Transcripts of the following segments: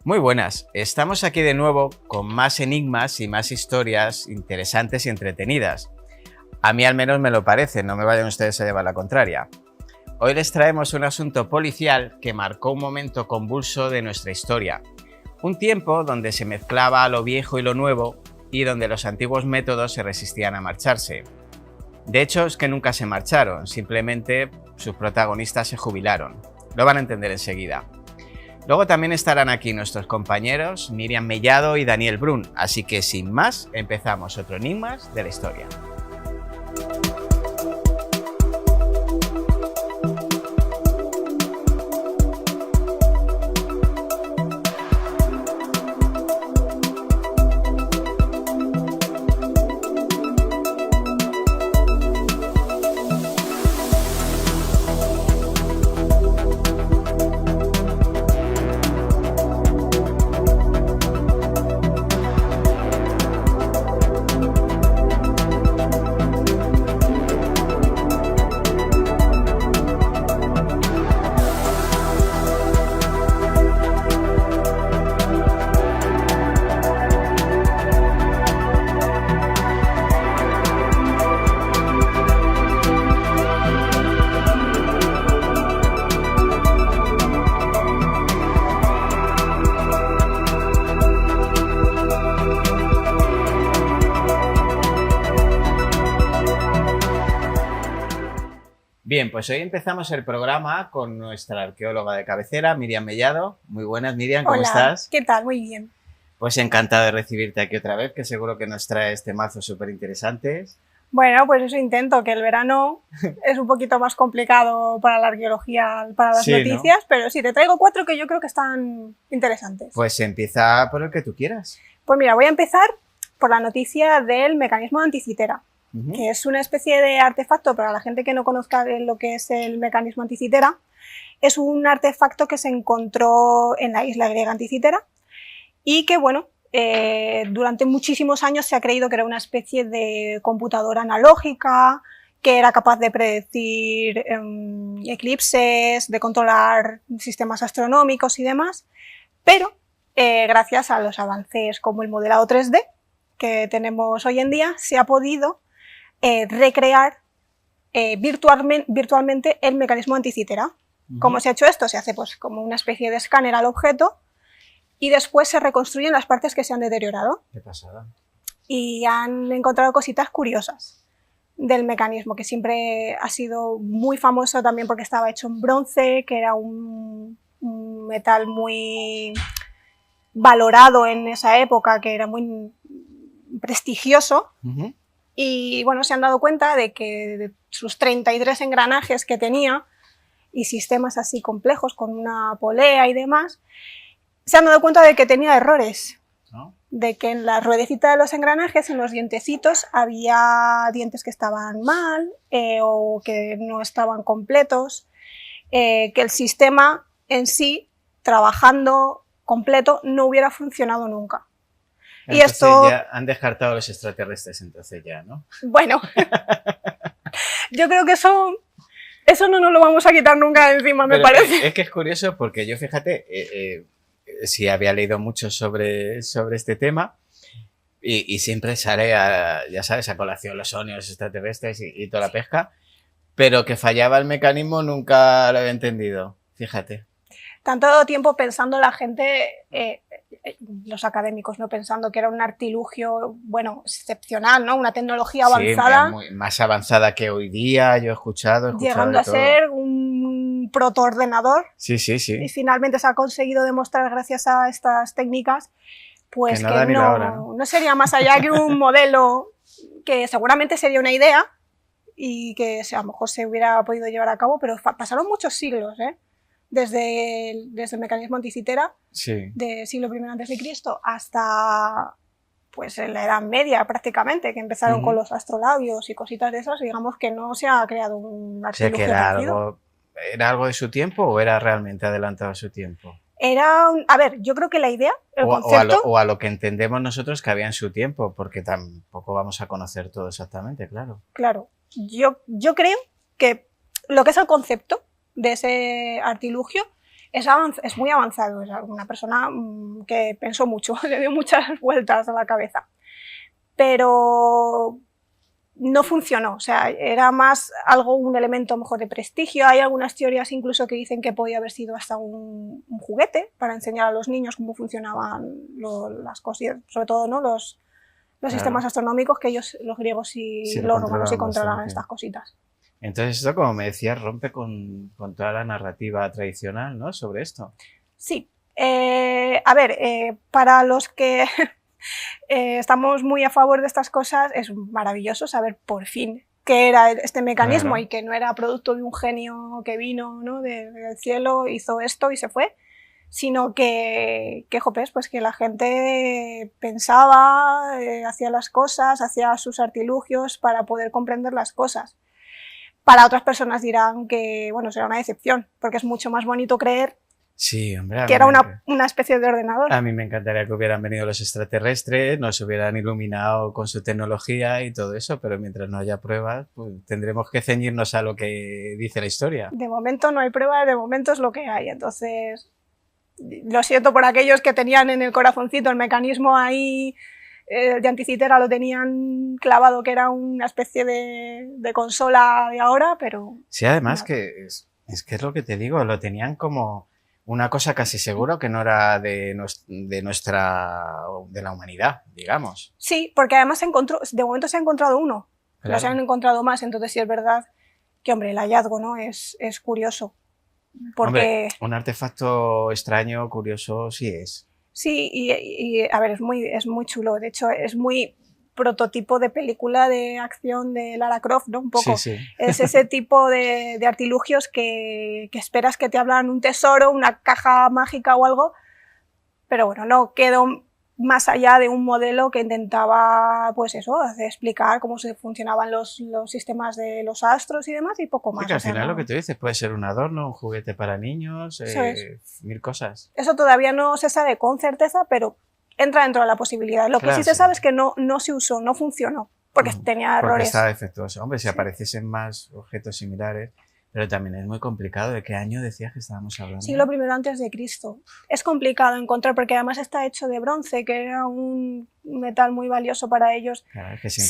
Muy buenas, estamos aquí de nuevo con más enigmas y más historias interesantes y entretenidas. A mí al menos me lo parece, no me vayan ustedes a llevar la contraria. Hoy les traemos un asunto policial que marcó un momento convulso de nuestra historia. Un tiempo donde se mezclaba lo viejo y lo nuevo y donde los antiguos métodos se resistían a marcharse. De hecho, es que nunca se marcharon, simplemente sus protagonistas se jubilaron. Lo van a entender enseguida. Luego también estarán aquí nuestros compañeros Miriam Mellado y Daniel Brun, así que sin más, empezamos otro Enigmas de la Historia. Bien, pues hoy empezamos el programa con nuestra arqueóloga de cabecera, Miriam Mellado. Muy buenas, Miriam, ¿cómo estás? ¿Qué tal? Muy bien. Pues encantado de recibirte aquí otra vez, que seguro que nos traes temazos súper interesantes. Bueno, pues eso intento, que el verano es un poquito más complicado para la arqueología, para las noticias, ¿no? Pero sí, te traigo 4 que yo creo que están interesantes. Pues empieza por el que tú quieras. Pues mira, voy a empezar por la noticia del mecanismo de Anticitera, que es una especie de artefacto, para la gente que no conozca lo que es el mecanismo Anticitera, es un artefacto que se encontró en la isla griega Anticitera y que, bueno, durante muchísimos años se ha creído que era una especie de computadora analógica, que era capaz de predecir eclipses, de controlar sistemas astronómicos y demás, pero gracias a los avances como el modelado 3D que tenemos hoy en día, se ha podido recrear virtualmente el mecanismo Anticitera. ¿Cómo se ha hecho esto? Se hace pues como una especie de escáner al objeto y después se reconstruyen las partes que se han deteriorado. ¿Qué pasada? Y han encontrado cositas curiosas del mecanismo, que siempre ha sido muy famoso también porque estaba hecho en bronce, que era un metal muy valorado en esa época, que era muy prestigioso. Y bueno, se han dado cuenta de que de sus 33 engranajes que tenía y sistemas así complejos con una polea y demás, se han dado cuenta de que tenía errores, ¿no? De que en la ruedecita de los engranajes, en los dientecitos, había dientes que estaban mal o que no estaban completos, que el sistema en sí, trabajando completo, no hubiera funcionado nunca. Entonces y esto ya han descartado a los extraterrestres, entonces ya, ¿no? Bueno, yo creo que eso no nos lo vamos a quitar nunca de encima, me parece. Es que es curioso porque yo, fíjate, sí había leído mucho sobre este tema y siempre sale, ya sabes, a colación los ovnis extraterrestres y toda la pesca, pero que fallaba el mecanismo nunca lo había entendido, fíjate. Tanto tiempo pensando la gente, los académicos, ¿no? Pensando que era un artilugio, bueno, excepcional, ¿no? Una tecnología avanzada. Sí, más avanzada que hoy día, yo he escuchado llegando a ser un protoordenador. Sí, sí, sí. Y finalmente se ha conseguido demostrar, gracias a estas técnicas, pues que no sería más allá que un modelo que seguramente sería una idea y que a lo mejor se hubiera podido llevar a cabo, pero pasaron muchos siglos, ¿eh? Desde el mecanismo Anticitera, sí, de siglo I a.C. hasta pues en la Edad Media prácticamente, que empezaron con los astrolabios y cositas de esas, digamos que no se ha creado un artilugio parecido. ¿Era algo de su tiempo o era realmente adelantado a su tiempo? A ver, yo creo que la idea, el concepto... O a lo que entendemos nosotros que había en su tiempo, porque tampoco vamos a conocer todo exactamente, claro. Claro, yo creo que lo que es el concepto de ese artilugio Es muy avanzado, es una persona que pensó mucho, le dio muchas vueltas a la cabeza. Pero no funcionó, o sea, era más un elemento mejor de prestigio. Hay algunas teorías incluso que dicen que podía haber sido hasta un juguete para enseñar a los niños cómo funcionaban las cosas, sobre todo, ¿no? los sistemas astronómicos, que ellos, los griegos y los romanos, sí controlaban estas cositas. Entonces esto, como me decías, rompe con toda la narrativa tradicional, ¿no?, sobre esto. Sí. A ver, para los que estamos muy a favor de estas cosas, es maravilloso saber por fin qué era este mecanismo, claro, y que no era producto de un genio que vino, ¿no?, del cielo, hizo esto y se fue, sino que pues que la gente pensaba, hacía las cosas, hacía sus artilugios para poder comprender las cosas. Para otras personas dirán que, bueno, será una decepción, porque es mucho más bonito creer, sí, hombre, que era una especie de ordenador. A mí me encantaría que hubieran venido los extraterrestres, nos hubieran iluminado con su tecnología y todo eso, pero mientras no haya pruebas, pues tendremos que ceñirnos a lo que dice la historia. De momento no hay pruebas, de momento es lo que hay, entonces lo siento por aquellos que tenían en el corazoncito el mecanismo ahí, de Anticitera lo tenían clavado, que era una especie de consola de ahora, pero... Sí, además que es lo que te digo, lo tenían como una cosa casi seguro que no era de la humanidad, digamos. Sí, porque además de momento se ha encontrado uno, claro, no se han encontrado más, entonces sí es verdad que, hombre, el hallazgo, ¿no?, es curioso. Porque... Hombre, un artefacto extraño, curioso, sí es. Sí, y a ver, es muy chulo, de hecho es muy prototipo de película de acción de Lara Croft, ¿no? Un poco. Sí, sí. Es ese tipo de artilugios que esperas que te hablan un tesoro, una caja mágica o algo, pero bueno, no quedó más allá de un modelo que intentaba, pues eso, explicar cómo se funcionaban los sistemas de los astros y demás, y poco más. Sí, que al final, ¿no?, lo que tú dices puede ser un adorno, un juguete para niños, mil cosas. Eso todavía no se sabe con certeza, pero entra dentro de la posibilidad. Lo que sí se sabe es que no se usó, no funcionó, porque tenía errores. Porque estaba defectuoso. Hombre, si apareciesen más objetos similares... Pero también es muy complicado. ¿De qué año decías que estábamos hablando? Siglo I a.C. Es complicado encontrar, porque además está hecho de bronce, que era un metal muy valioso para ellos. Claro, es que si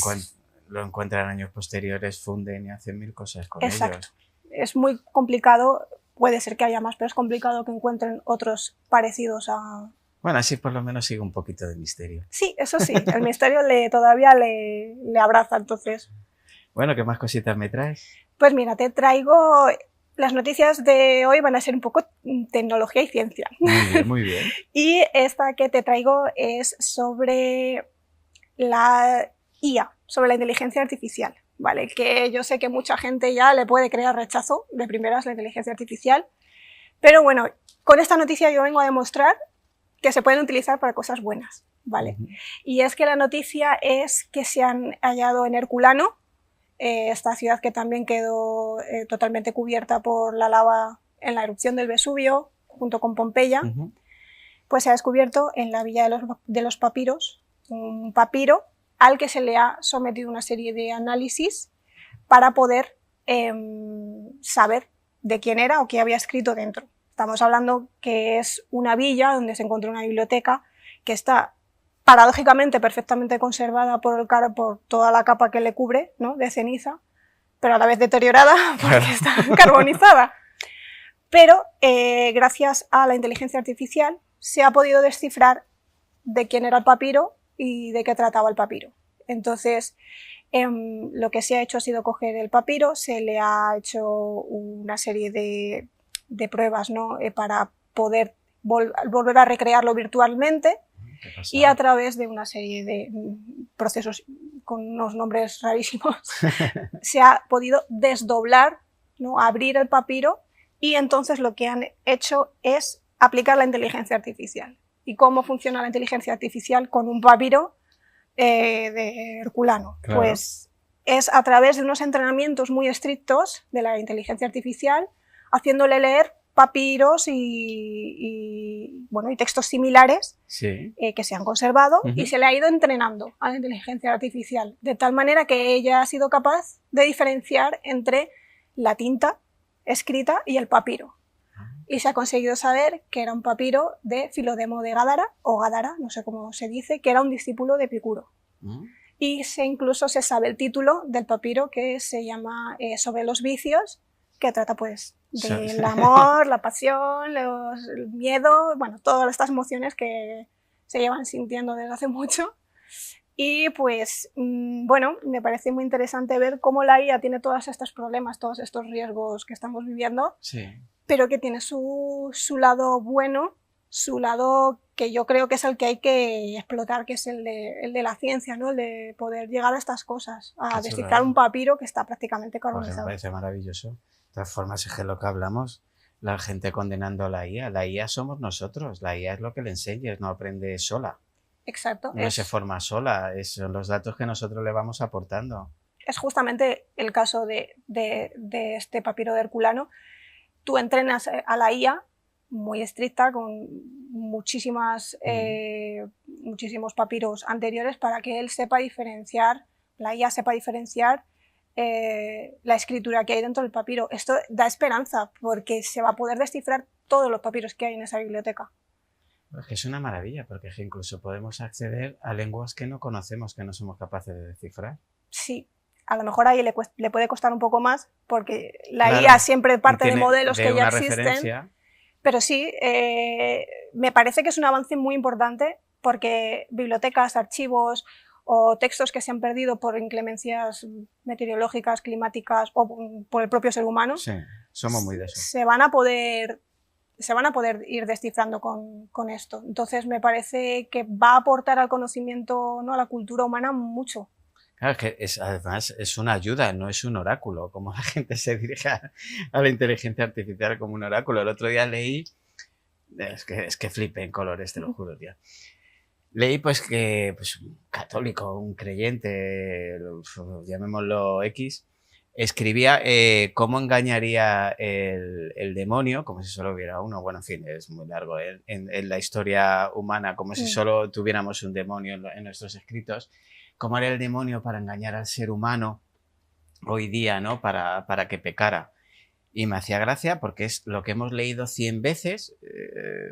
lo encuentran años posteriores, funden y hacen mil cosas con ellos. Exacto. Es muy complicado, puede ser que haya más, pero es complicado que encuentren otros parecidos a... Bueno, así por lo menos sigue un poquito de misterio. Sí, eso sí, el misterio todavía le abraza, entonces... Bueno, ¿qué más cositas me traes? Pues mira, te traigo... Las noticias de hoy van a ser un poco tecnología y ciencia. Muy bien, muy bien. Y esta que te traigo es sobre la IA, sobre la inteligencia artificial, ¿vale? Que yo sé que mucha gente ya le puede crear rechazo de primeras la inteligencia artificial, pero bueno, con esta noticia yo vengo a demostrar que se pueden utilizar para cosas buenas, ¿vale? Y es que la noticia es que se han hallado en Herculano, esta ciudad que también quedó totalmente cubierta por la lava en la erupción del Vesubio, junto con Pompeya, pues se ha descubierto en la villa de los papiros un papiro al que se le ha sometido una serie de análisis para poder saber de quién era o qué había escrito dentro. Estamos hablando que es una villa donde se encontró una biblioteca que está paradójicamente perfectamente conservada por toda la capa que le cubre, ¿no?, de ceniza, pero a la vez deteriorada porque está carbonizada. Pero gracias a la inteligencia artificial se ha podido descifrar de quién era el papiro y de qué trataba el papiro. Entonces, lo que se ha hecho ha sido coger el papiro, se le ha hecho una serie de pruebas, ¿no?, para poder volver a recrearlo virtualmente, y a través de una serie de procesos con unos nombres rarísimos se ha podido desdoblar, ¿no?, abrir el papiro, y entonces lo que han hecho es aplicar la inteligencia artificial. ¿Y cómo funciona la inteligencia artificial con un papiro de Herculano? Claro. Pues es a través de unos entrenamientos muy estrictos de la inteligencia artificial, haciéndole leer papiros y textos similares, sí, que se han conservado, y se le ha ido entrenando a la inteligencia artificial, de tal manera que ella ha sido capaz de diferenciar entre la tinta escrita y el papiro. y se ha conseguido saber que era un papiro de Filodemo de Gádara, o Gádara, no sé cómo se dice, que era un discípulo de Epicuro. Y incluso se sabe el título del papiro, que se llama Sobre los vicios, que trata pues del amor, la pasión, el miedo, bueno, todas estas emociones que se llevan sintiendo desde hace mucho. Y pues, bueno, me parece muy interesante ver cómo la IA tiene todos estos problemas, todos estos riesgos que estamos viviendo, pero que tiene su lado bueno, su lado que yo creo que es el que hay que explotar, que es el de la ciencia, ¿no? El de poder llegar a estas cosas, a descifrar un papiro que está prácticamente carbonizado. Pues me parece maravilloso. De todas formas, es que lo que hablamos, la gente condenando a la IA somos nosotros, la IA es lo que le enseñes, no aprende sola. Exacto. No se forma sola, son los datos que nosotros le vamos aportando. Es justamente el caso de este papiro de Herculano. Tú entrenas a la IA muy estricta, con muchísimos papiros anteriores para que él sepa diferenciar, la IA sepa diferenciar la escritura que hay dentro del papiro. Esto da esperanza porque se va a poder descifrar todos los papiros que hay en esa biblioteca. Es que es una maravilla, porque es que incluso podemos acceder a lenguas que no conocemos, que no somos capaces de descifrar. Sí, a lo mejor ahí le puede costar un poco más, porque la IA siempre parte de modelos que ya existen. Pero sí, me parece que es un avance muy importante, porque bibliotecas, archivos o textos que se han perdido por inclemencias meteorológicas, climáticas o por el propio ser humano, sí, somos muy de eso. Se van a poder ir descifrando con esto. Entonces me parece que va a aportar al conocimiento, ¿no?, a la cultura humana mucho. Claro, es que además es una ayuda, no es un oráculo, como la gente se dirige a la inteligencia artificial como un oráculo. El otro día leí, es que flipé en colores, te lo juro, tío. Leí pues que un católico, un creyente, llamémoslo X, escribía cómo engañaría el demonio, como si solo hubiera uno. Bueno, en fin, es muy largo en la historia humana, como si solo tuviéramos un demonio en nuestros escritos. Cómo era el demonio para engañar al ser humano hoy día, ¿no? Para que pecara. Y me hacía gracia porque es lo que hemos leído 100 veces,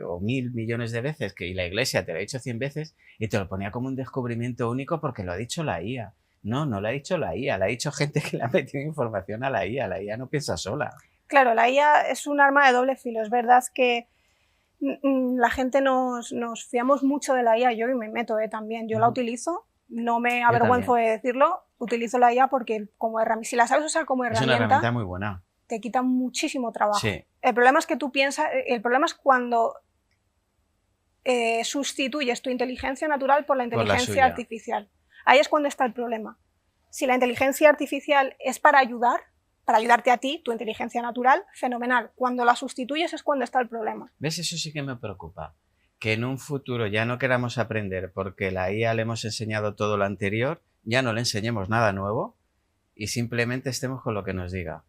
o 1000 millones de veces, y la Iglesia te lo ha dicho 100 veces, y te lo ponía como un descubrimiento único porque lo ha dicho la IA. No lo ha dicho la IA, lo ha dicho gente que le ha metido información a la IA no piensa sola. Claro, la IA es un arma de doble filo, es verdad que la gente nos fiamos mucho de la IA, yo me meto también, yo la utilizo, no me avergüenzo de decirlo, utilizo la IA porque si la sabes usar como herramienta, es una herramienta muy buena. Te quita muchísimo trabajo. Sí. El problema es que tú piensas, el problema es cuando sustituyes tu inteligencia natural por la inteligencia artificial. Ahí es cuando está el problema. Si la inteligencia artificial es para ayudarte a ti, tu inteligencia natural, fenomenal. Cuando la sustituyes es cuando está el problema. ¿Ves? Eso sí que me preocupa. Que en un futuro ya no queramos aprender porque la IA le hemos enseñado todo lo anterior, ya no le enseñemos nada nuevo y simplemente estemos con lo que nos diga.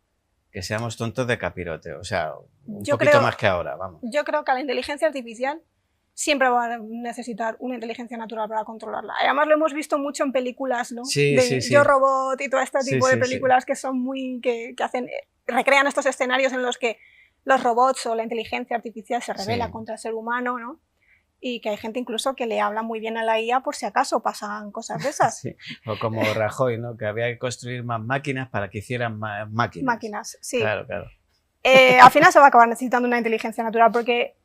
Que seamos tontos de capirote, o sea, un poquito más que ahora, vamos. Yo creo que la inteligencia artificial siempre va a necesitar una inteligencia natural para controlarla. Además lo hemos visto mucho en películas, ¿no? Sí. Yo Robot y todo este tipo de películas que son que recrean estos escenarios en los que los robots o la inteligencia artificial se rebela contra el ser humano, ¿no? Y que hay gente incluso que le habla muy bien a la IA por si acaso pasan cosas de esas. Sí. O como Rajoy, ¿no? Que había que construir más máquinas para que hicieran más máquinas. Máquinas, sí. Claro. Al final se va a acabar necesitando una inteligencia natural porque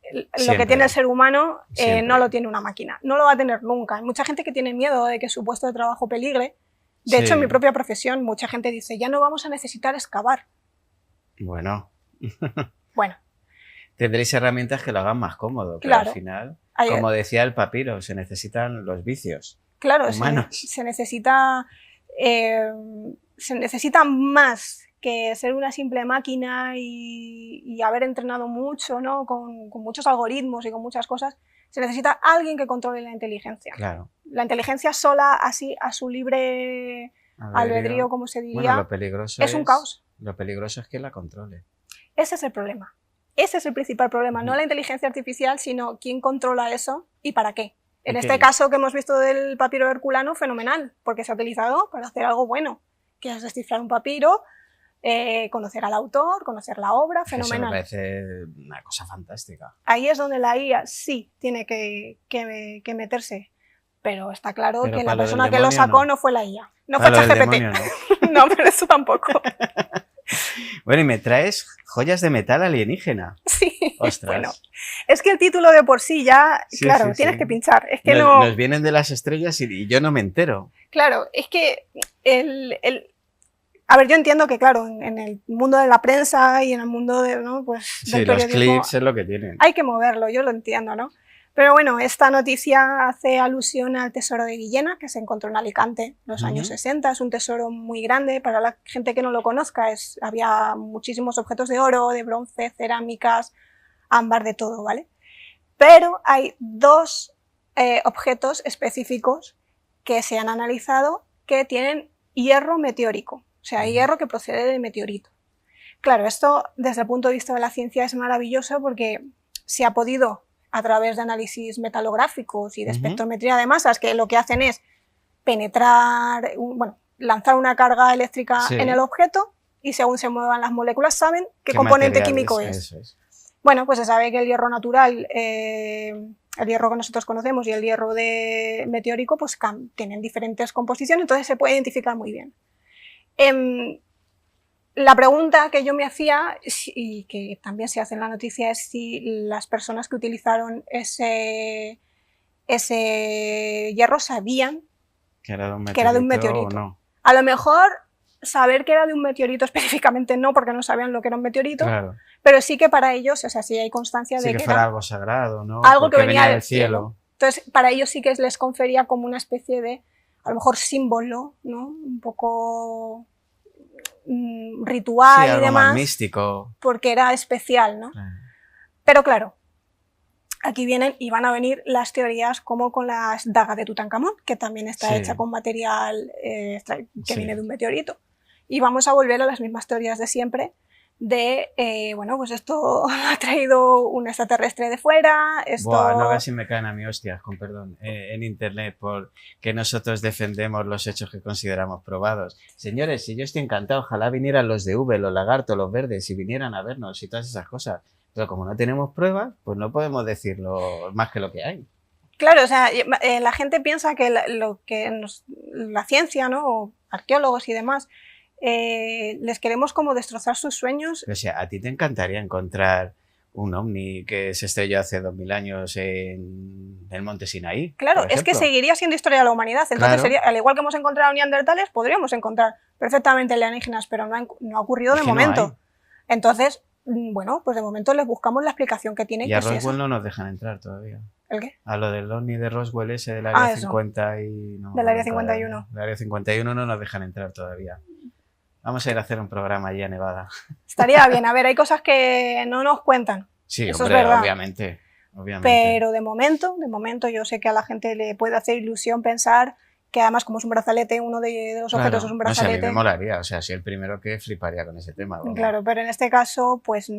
lo que tiene el ser humano no lo tiene una máquina. No lo va a tener nunca. Hay mucha gente que tiene miedo de que su puesto de trabajo peligre. De hecho, en mi propia profesión, mucha gente dice, ya no vamos a necesitar excavar. Bueno. Bueno. Tendréis herramientas que lo hagan más cómodo, pero al final, como decía el papiro, se necesitan los vicios humanos. Se necesita más que ser una simple máquina y haber entrenado mucho, ¿no? con muchos algoritmos y con muchas cosas. Se necesita alguien que controle la inteligencia. Claro. La inteligencia sola, así, a su libre albedrío, como se diría, lo peligroso es un caos. Lo peligroso es que la controle. Ese es el problema. Ese es el principal problema, no la inteligencia artificial, sino quién controla eso y para qué. En este caso que hemos visto del papiro herculano, fenomenal, porque se ha utilizado para hacer algo bueno, que es descifrar un papiro, conocer al autor, conocer la obra, fenomenal. Eso me parece una cosa fantástica. Ahí es donde la IA sí tiene que meterse, pero está claro que la persona que lo sacó no fue la IA, no fue ChatGPT. No, pero eso tampoco. Bueno, y me traes joyas de metal alienígena. Sí. Ostras. Bueno, es que el título de por sí ya, sí, claro, sí, tienes que pinchar. Es que nos vienen de las estrellas y yo no me entero. Claro, es que a ver, yo entiendo que, claro, en el mundo de la prensa y en el mundo de, ¿no? Pues, del periodismo, los clips es lo que tienen. Hay que moverlo, yo lo entiendo, ¿no? Pero bueno, esta noticia hace alusión al tesoro de Villena, que se encontró en Alicante en los años 60. Es un tesoro muy grande. Para la gente que no lo conozca, había muchísimos objetos de oro, de bronce, cerámicas, ámbar, de todo, ¿vale? Pero hay dos objetos específicos que se han analizado que tienen hierro meteórico, o sea, hierro que procede de meteorito. Claro, esto desde el punto de vista de la ciencia es maravilloso porque se ha podido, a través de análisis metalográficos y de espectrometría de masas, que lo que hacen es penetrar, lanzar una carga eléctrica en el objeto y según se muevan las moléculas saben qué componente químico es. Eso es. Bueno, pues se sabe que el hierro natural, el hierro que nosotros conocemos y el hierro de meteórico, pues tienen diferentes composiciones, entonces se puede identificar muy bien. La pregunta que yo me hacía, y que también se hace en la noticia, es si las personas que utilizaron ese hierro sabían que era de un meteorito. No. A lo mejor saber que era de un meteorito específicamente no, porque no sabían lo que era un meteorito, claro. Pero sí que para ellos, o sea, sí hay constancia de que fuera algo sagrado, ¿no? Algo que venía del cielo. Entonces, para ellos sí que les confería como una especie de, a lo mejor, símbolo, ¿no? Un poco ritual, sí, algo y demás, más místico, porque era especial, ¿no? Pero claro, aquí vienen y van a venir las teorías como con las dagas de Tutankamón, que también está hecha con material que viene de un meteorito. Y vamos a volver a las mismas teorías de siempre de, bueno, pues esto ha traído un extraterrestre de fuera, esto... Buah, no veas si me caen a mí hostias, con perdón, en internet, porque nosotros defendemos los hechos que consideramos probados. Señores, si yo estoy encantado, ojalá vinieran los de V, los lagartos, los verdes, y vinieran a vernos y todas esas cosas. Pero como no tenemos pruebas, pues no podemos decirlo más que lo que hay. Claro, o sea, la gente piensa que la ciencia, ¿no? O arqueólogos y demás, les queremos como destrozar sus sueños. O sea, ¿a ti te encantaría encontrar un ovni que se estrelló hace 2000 años en el monte Sinaí? Claro, es que seguiría siendo historia de la humanidad. Entonces, sería, al igual que hemos encontrado neandertales, podríamos encontrar perfectamente alienígenas, pero no ha ocurrido de momento. Entonces, bueno, pues de momento les buscamos la explicación que tiene. Y a Roswell no nos dejan entrar todavía. ¿El qué? A lo del ovni de Roswell ese del área 50 y... No, del área 51. Del área 51 no nos dejan entrar todavía. Vamos a ir a hacer un programa allí a Nevada. Estaría bien. A ver, hay cosas que no nos cuentan. Sí, eso hombre, es verdad. obviamente. Pero de momento yo sé que a la gente le puede hacer ilusión pensar que además como es un brazalete, uno de los objetos es un brazalete. No sé, a mí me molaría, o sea, soy el primero que fliparía con ese tema. Vamos. Claro, pero en este caso, pues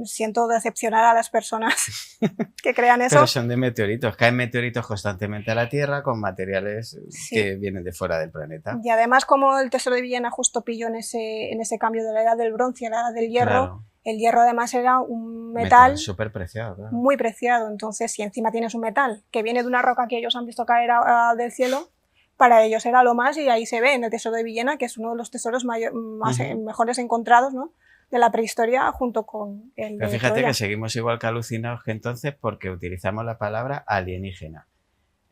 siento decepcionar a las personas que crean eso. Pero son de meteoritos, caen meteoritos constantemente a la Tierra con materiales que vienen de fuera del planeta. Y además como el tesoro de Villena justo pilló en ese cambio de la edad del bronce a la edad del hierro, claro. El hierro además era un metal súper preciado, claro. Muy preciado, entonces si encima tienes un metal que viene de una roca que ellos han visto caer del cielo, para ellos era lo más, y ahí se ve en el tesoro de Villena, que es uno de los tesoros mejores encontrados, ¿no?, de la prehistoria, junto con el Pero fíjate que seguimos igual que alucinados que entonces porque utilizamos la palabra alienígena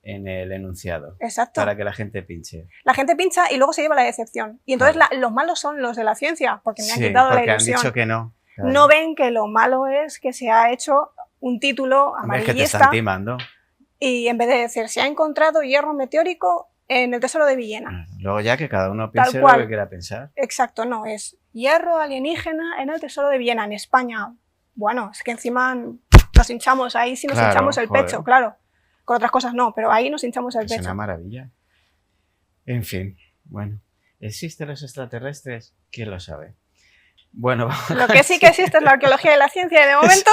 en el enunciado. Exacto. Para que la gente pinche. La gente pincha y luego se lleva la decepción. Y entonces los malos son los de la ciencia, porque me han quitado la ilusión. Han dicho que no. Claro. No ven que lo malo es que se ha hecho un título amarillista. Es que te están timando. Y en vez de decir, se ha encontrado hierro meteórico en el tesoro de Villena. Luego ya que cada uno piense lo que quiera pensar. Exacto, no, es hierro alienígena en el tesoro de Villena, en España. Bueno, es que encima nos hinchamos, ahí sí nos hinchamos el pecho, claro. Con otras cosas no, pero ahí nos hinchamos el pecho. Es una maravilla. En fin, bueno. ¿Existen los extraterrestres? ¿Quién lo sabe? Bueno, lo que sí que existe es la arqueología y la ciencia, y de momento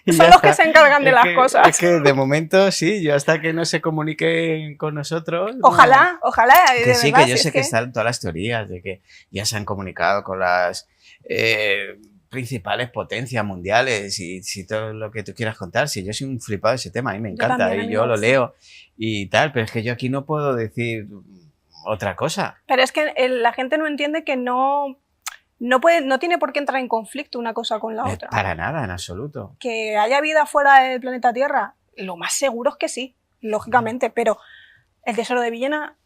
Y Son ya los que está. se encargan de las Es cosas. que de momento sí, yo hasta que no se comuniquen con nosotros... no. Ojalá, ojalá, Que de sí, verdad. que yo si sé es que están todas las teorías de que ya se han comunicado con las principales potencias mundiales y si todo lo que tú quieras contar. Si yo soy un flipado de ese tema, a mí me encanta también, a y mí yo me lo gusta. leo y tal, pero es que yo aquí no puedo decir otra cosa. Pero es que la gente no entiende que no tiene por qué entrar en conflicto una cosa con la otra. Para nada, en absoluto. Que haya vida fuera del planeta Tierra, lo más seguro es que sí, lógicamente, pero el tesoro de Villena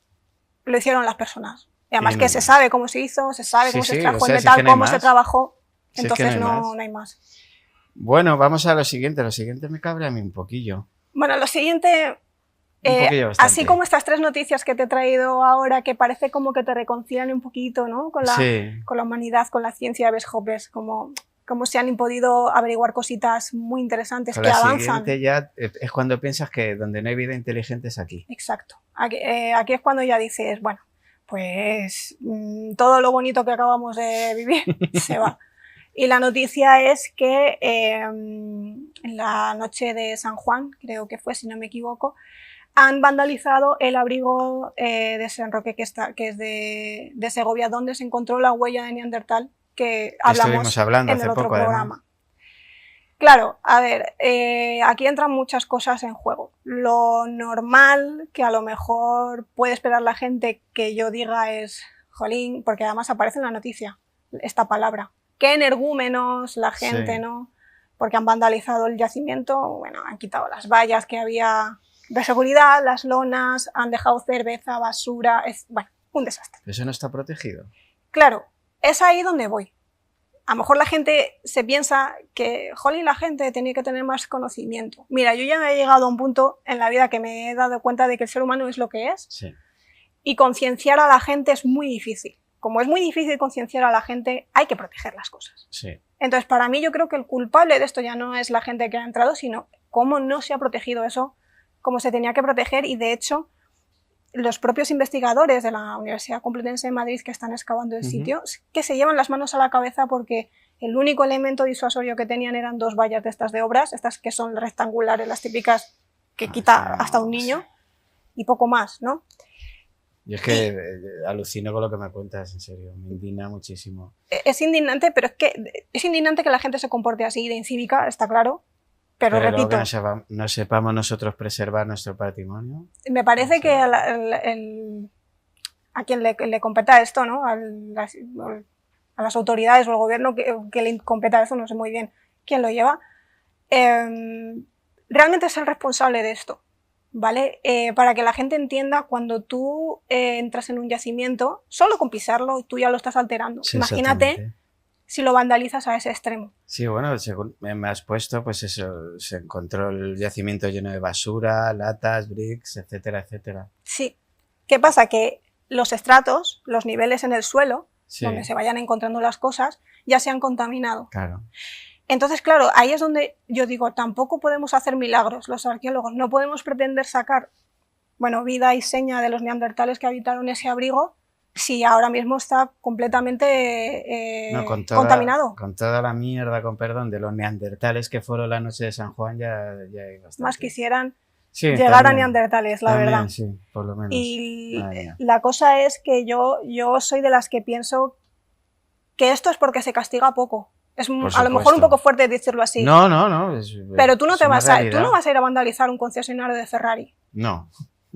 lo hicieron las personas. Y además Y que no se más. sabe cómo se hizo, se sabe Sí, cómo se sí, extrajo o sea, el si es metal, que no hay cómo se más. trabajó, Si es que entonces no hay más. no hay más. Bueno, vamos a lo siguiente. Lo siguiente me cabrea a mí un poquillo. Bueno, lo siguiente, Un poquillo bastante. así como estas 3 noticias que te he traído ahora, que parece como que te reconcilian un poquito, ¿no? Con la humanidad, con la ciencia, ves, como se han podido averiguar cositas muy interesantes Con que la avanzan. siguiente ya es cuando piensas que donde no hay vida inteligente es aquí. Exacto. Aquí es cuando ya dices, bueno, pues todo lo bonito que acabamos de vivir se va. Y la noticia es que en la noche de San Juan, creo que fue, si no me equivoco, han vandalizado el abrigo de San Roque, que es de Segovia, donde se encontró la huella de Neandertal que hablamos hablando en hace el otro poco, programa. Además. Claro, a ver, aquí entran muchas cosas en juego. Lo normal que a lo mejor puede esperar la gente que yo diga es, jolín, porque además aparece en la noticia esta palabra. Qué energúmenos la gente, Sí. ¿no? Porque han vandalizado el yacimiento, bueno, han quitado las vallas que había de seguridad, las lonas, han dejado cerveza, basura, bueno, un desastre. ¿Eso no está protegido? Claro, es ahí donde voy. A lo mejor la gente se piensa que, jolín, la gente tiene que tener más conocimiento. Mira, yo ya he llegado a un punto en la vida que me he dado cuenta de que el ser humano es lo que es. Sí. Y concienciar a la gente es muy difícil. Como es muy difícil concienciar a la gente, hay que proteger las cosas. Sí. Entonces, para mí, yo creo que el culpable de esto ya no es la gente que ha entrado, sino cómo no se ha protegido eso como se tenía que proteger. Y de hecho, los propios investigadores de la Universidad Complutense de Madrid que están excavando el sitio, que se llevan las manos a la cabeza porque el único elemento disuasorio que tenían eran 2 vallas de estas de obras, estas que son rectangulares, las típicas que quita hasta un niño, y poco más, ¿no? Yo es que alucino con lo que me cuentas, en serio, me indigna muchísimo. Es indignante, pero es indignante que la gente se comporte así de incívica, está claro, pero repito... Luego que no sepamos nosotros preservar nuestro patrimonio. Me parece que a quien le competa esto, ¿no? A las autoridades o al gobierno que le competa eso, no sé muy bien quién lo lleva, realmente es el responsable de esto, ¿vale? Para que la gente entienda, cuando tú entras en un yacimiento, solo con pisarlo tú ya lo estás alterando. Sí, imagínate si lo vandalizas a ese extremo. Sí, bueno, según me has puesto, pues eso, se encontró el yacimiento lleno de basura, latas, bricks, etcétera, etcétera. Sí. ¿Qué pasa? Que los estratos, los niveles en el suelo, sí, donde se vayan encontrando las cosas, ya se han contaminado. Claro. Entonces, claro, ahí es donde yo digo, tampoco podemos hacer milagros los arqueólogos, no podemos pretender sacar, bueno, vida y seña de los neandertales que habitaron ese abrigo si ahora mismo está completamente contaminado. Con toda la mierda, con perdón, de los neandertales que fueron la noche de San Juan, ya hay bastante. Más quisieran sí, llegar también, a neandertales, la también, verdad. Sí, por lo menos. Y la cosa es que yo soy de las que pienso que esto es porque se castiga poco. Es a lo mejor un poco fuerte decirlo así. No. Pero tú no vas a ir a vandalizar un concesionario de Ferrari. No.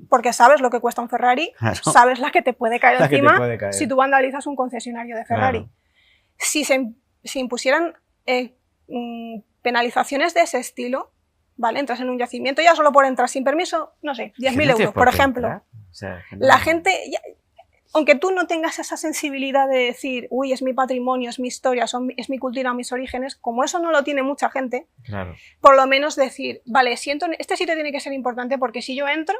Porque sabes lo que cuesta un Ferrari, claro. Sabes la que te puede caer encima si tú vandalizas un concesionario de Ferrari. Claro. Si se impusieran penalizaciones de ese estilo, ¿vale? Entras en un yacimiento ya solo por entrar sin permiso, no sé, 10.000 euros, por ejemplo. O sea, la gente, aunque tú no tengas esa sensibilidad de decir, uy, es mi patrimonio, es mi historia, es mi cultura, mis orígenes, como eso no lo tiene mucha gente, claro. Por lo menos decir, vale, este sitio tiene que ser importante porque si yo entro,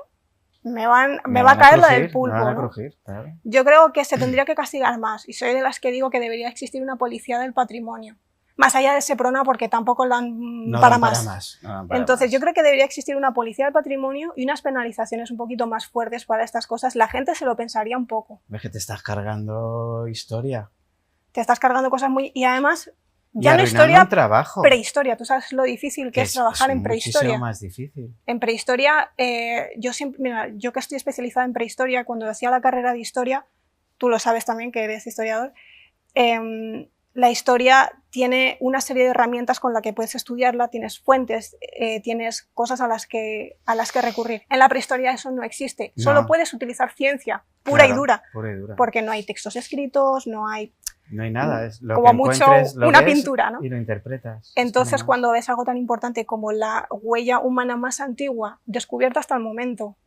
me va a caer la del pulpo, ¿no? Crujir, claro. Yo creo que se tendría que castigar más y soy de las que digo que debería existir una policía del patrimonio. Más allá de Seprona, porque tampoco la dan para más. Entonces yo creo que debería existir una policía del patrimonio y unas penalizaciones un poquito más fuertes para estas cosas. La gente se lo pensaría un poco. ¿Ves que te estás cargando historia? Te estás cargando cosas muy... Y además, Ya no arruinando historia, un trabajo. prehistoria. Tú sabes lo difícil que es trabajar en prehistoria. Es muchísimo más difícil. En prehistoria, yo siempre, mira, yo que estoy especializada en prehistoria, cuando hacía la carrera de historia, tú lo sabes también que eres historiador, la historia tiene una serie de herramientas con las que puedes estudiarla, tienes fuentes, tienes cosas a las que recurrir. En la prehistoria eso no existe, solo puedes utilizar ciencia pura y dura, porque no hay textos escritos, no hay nada, es lo como que mucho una pintura, ¿no? Y lo interpretas. Entonces, cuando ves algo tan importante como la huella humana más antigua, descubierta hasta el momento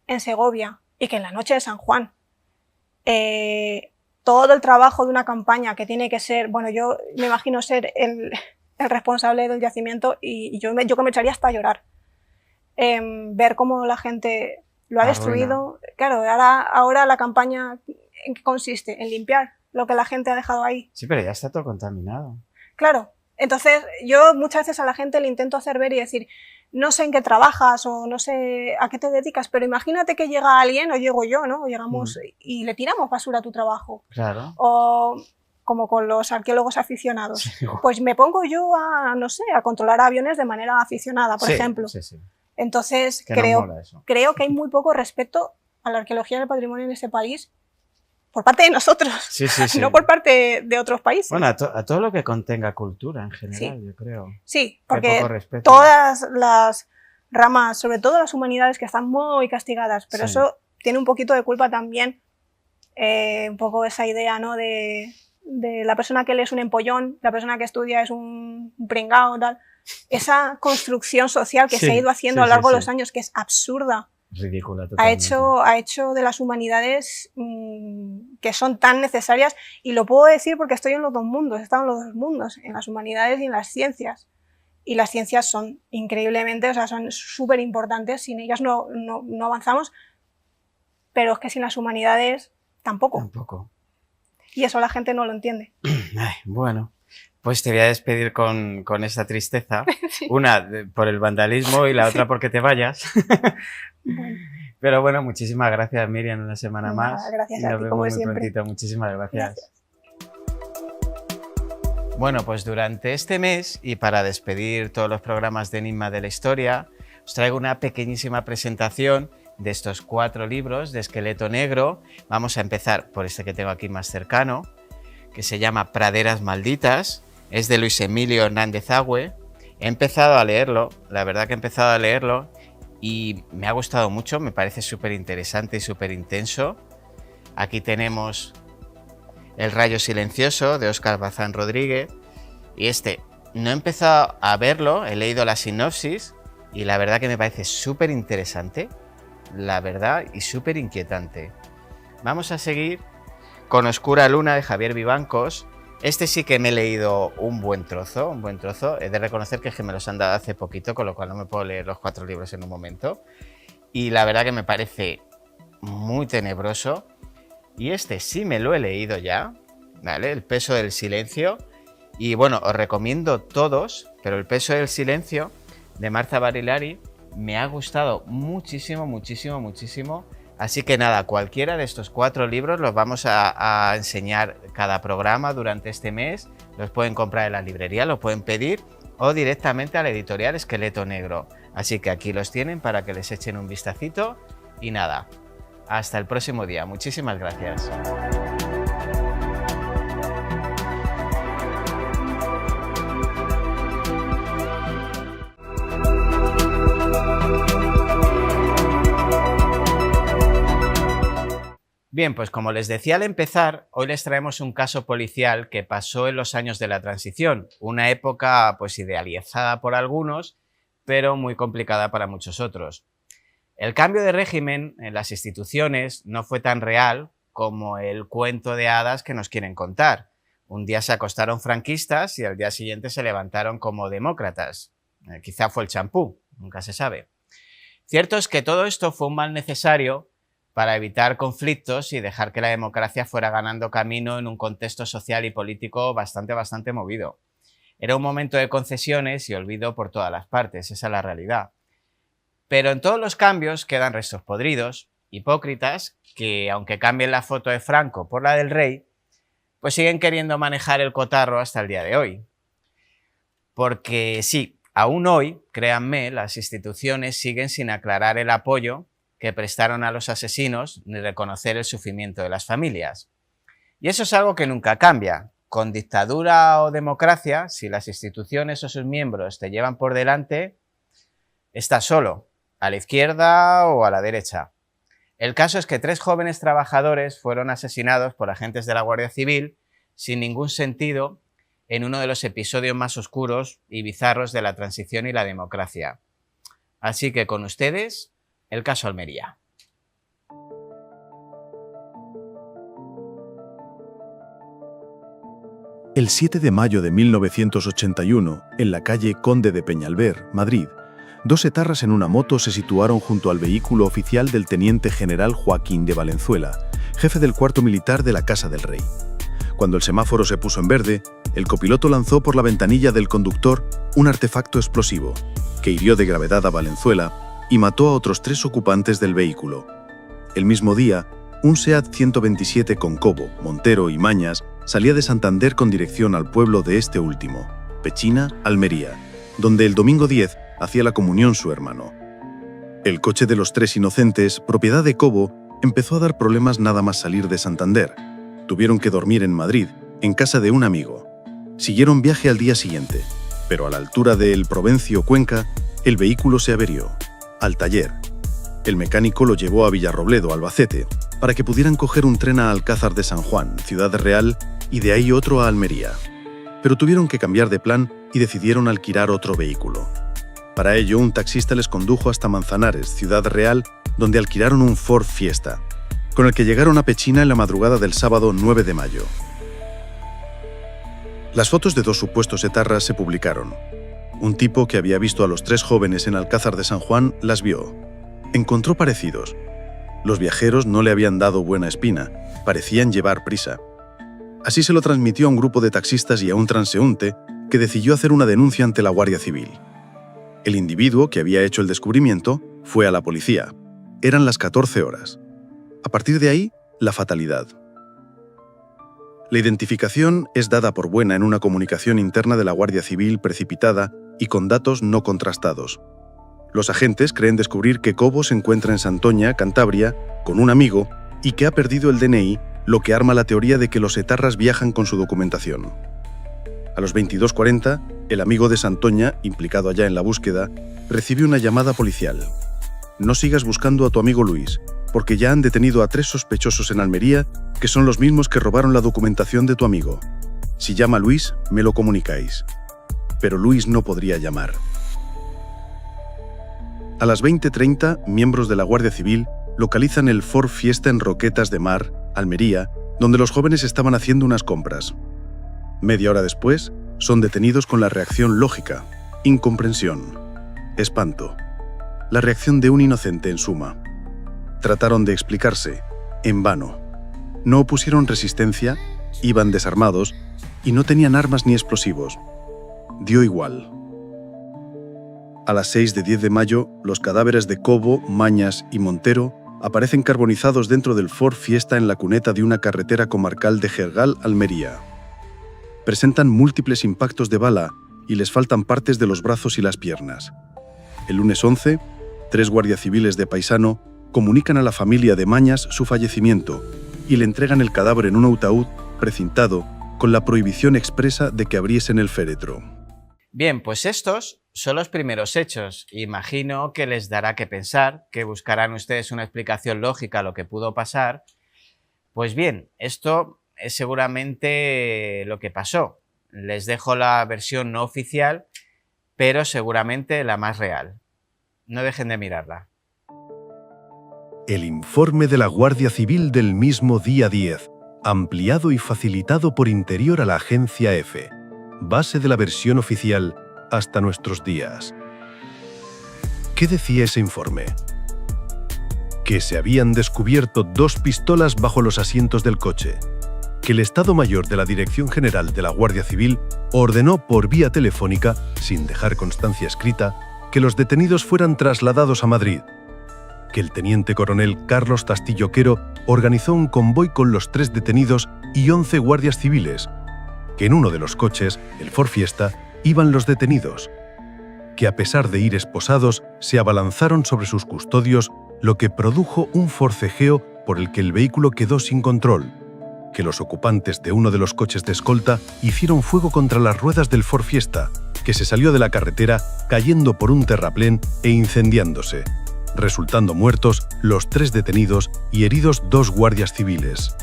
en Segovia, y que en la noche de San Juan, todo el trabajo de una campaña que tiene que ser, bueno, yo me imagino ser el responsable del yacimiento y yo que me echaría hasta a llorar. Ver cómo la gente lo ha destruido. Claro, ahora la campaña, ¿en qué consiste? En limpiar lo que la gente ha dejado ahí. Sí, pero ya está todo contaminado. Claro. Entonces, yo muchas veces a la gente le intento hacer ver y decir, no sé en qué trabajas o no sé a qué te dedicas, pero imagínate que llega alguien, o llego yo, ¿no? O llegamos y le tiramos basura a tu trabajo. Claro. O como con los arqueólogos aficionados. Sí. Pues me pongo yo a, no sé, a controlar aviones de manera aficionada, por ejemplo. Sí, sí. Entonces, creo que hay muy poco respeto a la arqueología del patrimonio en este país por parte de nosotros, no por parte de otros países. Bueno, a todo lo que contenga cultura en general, yo creo. Sí, porque todas las ramas, sobre todo las humanidades, que están muy castigadas, pero eso tiene un poquito de culpa también, un poco esa idea, ¿no? de la persona que lee es un empollón, la persona que estudia es un pringao, tal. Esa construcción social que se ha ido haciendo a lo largo de los años, que es absurda. Ridícula totalmente. Ha hecho de las humanidades que son tan necesarias, y lo puedo decir porque estoy en los dos mundos, he estado en los dos mundos, en las humanidades y en las ciencias. Y las ciencias son increíblemente, o sea, son súper importantes, sin ellas no avanzamos, pero es que sin las humanidades tampoco. Y eso la gente no lo entiende. Ay, bueno. Pues te voy a despedir con esta tristeza. Sí. Una por el vandalismo y la otra porque te vayas. Bueno. Pero bueno, muchísimas gracias, Miriam, una semana más. Gracias a ti, como muy prontito. Muchísimas gracias. Bueno, pues durante este mes y para despedir todos los programas de Enigma de la Historia, os traigo una pequeñísima presentación de estos 4 libros de Esqueleto Negro. Vamos a empezar por este que tengo aquí más cercano, que se llama Praderas Malditas. Es de Luis Emilio Hernández Agüe. He empezado a leerlo, la verdad que he empezado a leerlo y me ha gustado mucho, me parece súper interesante y súper intenso. Aquí tenemos El Rayo Silencioso de Óscar Bazán Rodríguez y no he empezado a verlo, he leído la sinopsis y la verdad que me parece súper interesante, la verdad, y súper inquietante. Vamos a seguir con Oscura Luna de Javier Vivancos. Este sí que me he leído un buen trozo. He de reconocer que me los han dado hace poquito, con lo cual no me puedo leer los 4 libros en un momento. Y la verdad que me parece muy tenebroso. Y este sí me lo he leído ya, ¿vale? El peso del silencio. Y bueno, os recomiendo todos, pero El peso del silencio de Marta Barilari me ha gustado muchísimo, muchísimo, muchísimo. Así que nada, cualquiera de estos 4 libros los vamos a enseñar cada programa durante este mes. Los pueden comprar en la librería, los pueden pedir o directamente a la editorial Esqueleto Negro. Así que aquí los tienen para que les echen un vistacito. Y nada, hasta el próximo día. Muchísimas gracias. Bien, pues como les decía al empezar, hoy les traemos un caso policial que pasó en los años de la transición, una época pues idealizada por algunos, pero muy complicada para muchos otros. El cambio de régimen en las instituciones no fue tan real como el cuento de hadas que nos quieren contar. Un día se acostaron franquistas y al día siguiente se levantaron como demócratas. Quizá fue el champú, nunca se sabe. Cierto es que todo esto fue un mal necesario para evitar conflictos y dejar que la democracia fuera ganando camino en un contexto social y político bastante movido. Era un momento de concesiones y olvido por todas las partes, esa es la realidad. Pero en todos los cambios quedan restos podridos, hipócritas, que aunque cambien la foto de Franco por la del rey, pues siguen queriendo manejar el cotarro hasta el día de hoy. Porque sí, aún hoy, créanme, las instituciones siguen sin aclarar el apoyo que prestaron a los asesinos ni reconocer el sufrimiento de las familias. Y eso es algo que nunca cambia. Con dictadura o democracia, si las instituciones o sus miembros te llevan por delante, estás solo, a la izquierda o a la derecha. El caso es que 3 jóvenes trabajadores fueron asesinados por agentes de la Guardia Civil sin ningún sentido en uno de los episodios más oscuros y bizarros de la transición y la democracia. Así que con ustedes, el caso Almería. El 7 de mayo de 1981, en la calle Conde de Peñalver, Madrid, 2 etarras en una moto se situaron junto al vehículo oficial del teniente general Joaquín de Valenzuela, jefe del cuarto militar de la Casa del Rey. Cuando el semáforo se puso en verde, el copiloto lanzó por la ventanilla del conductor un artefacto explosivo, que hirió de gravedad a Valenzuela y mató a otros 3 ocupantes del vehículo. El mismo día, un SEAT 127 con Cobo, Montero y Mañas salía de Santander con dirección al pueblo de este último, Pechina, Almería, donde el domingo 10 hacía la comunión su hermano. El coche de los 3 inocentes, propiedad de Cobo, empezó a dar problemas nada más salir de Santander. Tuvieron que dormir en Madrid, en casa de un amigo. Siguieron viaje al día siguiente, pero a la altura de El Provencio, Cuenca, el vehículo se averió. Al taller. El mecánico lo llevó a Villarrobledo, Albacete, para que pudieran coger un tren a Alcázar de San Juan, Ciudad Real, y de ahí otro a Almería. Pero tuvieron que cambiar de plan y decidieron alquilar otro vehículo. Para ello, un taxista les condujo hasta Manzanares, Ciudad Real, donde alquilaron un Ford Fiesta, con el que llegaron a Pechina en la madrugada del sábado 9 de mayo. Las fotos de 2 supuestos etarras se publicaron. Un tipo que había visto a los 3 jóvenes en Alcázar de San Juan las vio. Encontró parecidos. Los viajeros no le habían dado buena espina, parecían llevar prisa. Así se lo transmitió a un grupo de taxistas y a un transeúnte que decidió hacer una denuncia ante la Guardia Civil. El individuo que había hecho el descubrimiento fue a la policía. Eran las 14 horas. A partir de ahí, la fatalidad. La identificación es dada por buena en una comunicación interna de la Guardia Civil precipitada y con datos no contrastados. Los agentes creen descubrir que Cobo se encuentra en Santoña, Cantabria, con un amigo y que ha perdido el DNI, lo que arma la teoría de que los etarras viajan con su documentación. A los 22:40, el amigo de Santoña, implicado allá en la búsqueda, recibe una llamada policial. No sigas buscando a tu amigo Luis, porque ya han detenido a 3 sospechosos en Almería, que son los mismos que robaron la documentación de tu amigo. Si llama Luis, me lo comunicáis. Pero Luis no podría llamar. A las 20:30, miembros de la Guardia Civil localizan el Ford Fiesta en Roquetas de Mar, Almería, donde los jóvenes estaban haciendo unas compras. Media hora después, son detenidos con la reacción lógica: incomprensión, espanto. La reacción de un inocente, en suma. Trataron de explicarse, en vano. No opusieron resistencia, iban desarmados y no tenían armas ni explosivos. Dio igual. A las 6 de 10 de mayo, los cadáveres de Cobo, Mañas y Montero aparecen carbonizados dentro del Ford Fiesta en la cuneta de una carretera comarcal de Jergal, Almería. Presentan múltiples impactos de bala y les faltan partes de los brazos y las piernas. El lunes 11, 3 guardias civiles de Paisano comunican a la familia de Mañas su fallecimiento y le entregan el cadáver en un ataúd precintado con la prohibición expresa de que abriesen el féretro. Bien, pues estos son los primeros hechos. Imagino que les dará que pensar, que buscarán ustedes una explicación lógica a lo que pudo pasar. Pues bien, esto es seguramente lo que pasó. Les dejo la versión no oficial, pero seguramente la más real. No dejen de mirarla. El informe de la Guardia Civil del mismo día 10, ampliado y facilitado por Interior a la Agencia F. Base de la versión oficial hasta nuestros días. ¿Qué decía ese informe? Que se habían descubierto 2 pistolas bajo los asientos del coche, que el Estado Mayor de la Dirección General de la Guardia Civil ordenó por vía telefónica, sin dejar constancia escrita, que los detenidos fueran trasladados a Madrid, que el teniente coronel Carlos Tastillo Quero organizó un convoy con los 3 detenidos y 11 guardias civiles, que en uno de los coches, el Ford Fiesta, iban los detenidos, que a pesar de ir esposados, se abalanzaron sobre sus custodios, lo que produjo un forcejeo por el que el vehículo quedó sin control, que los ocupantes de uno de los coches de escolta hicieron fuego contra las ruedas del Ford Fiesta, que se salió de la carretera cayendo por un terraplén e incendiándose, resultando muertos los 3 detenidos y heridos 2 guardias civiles.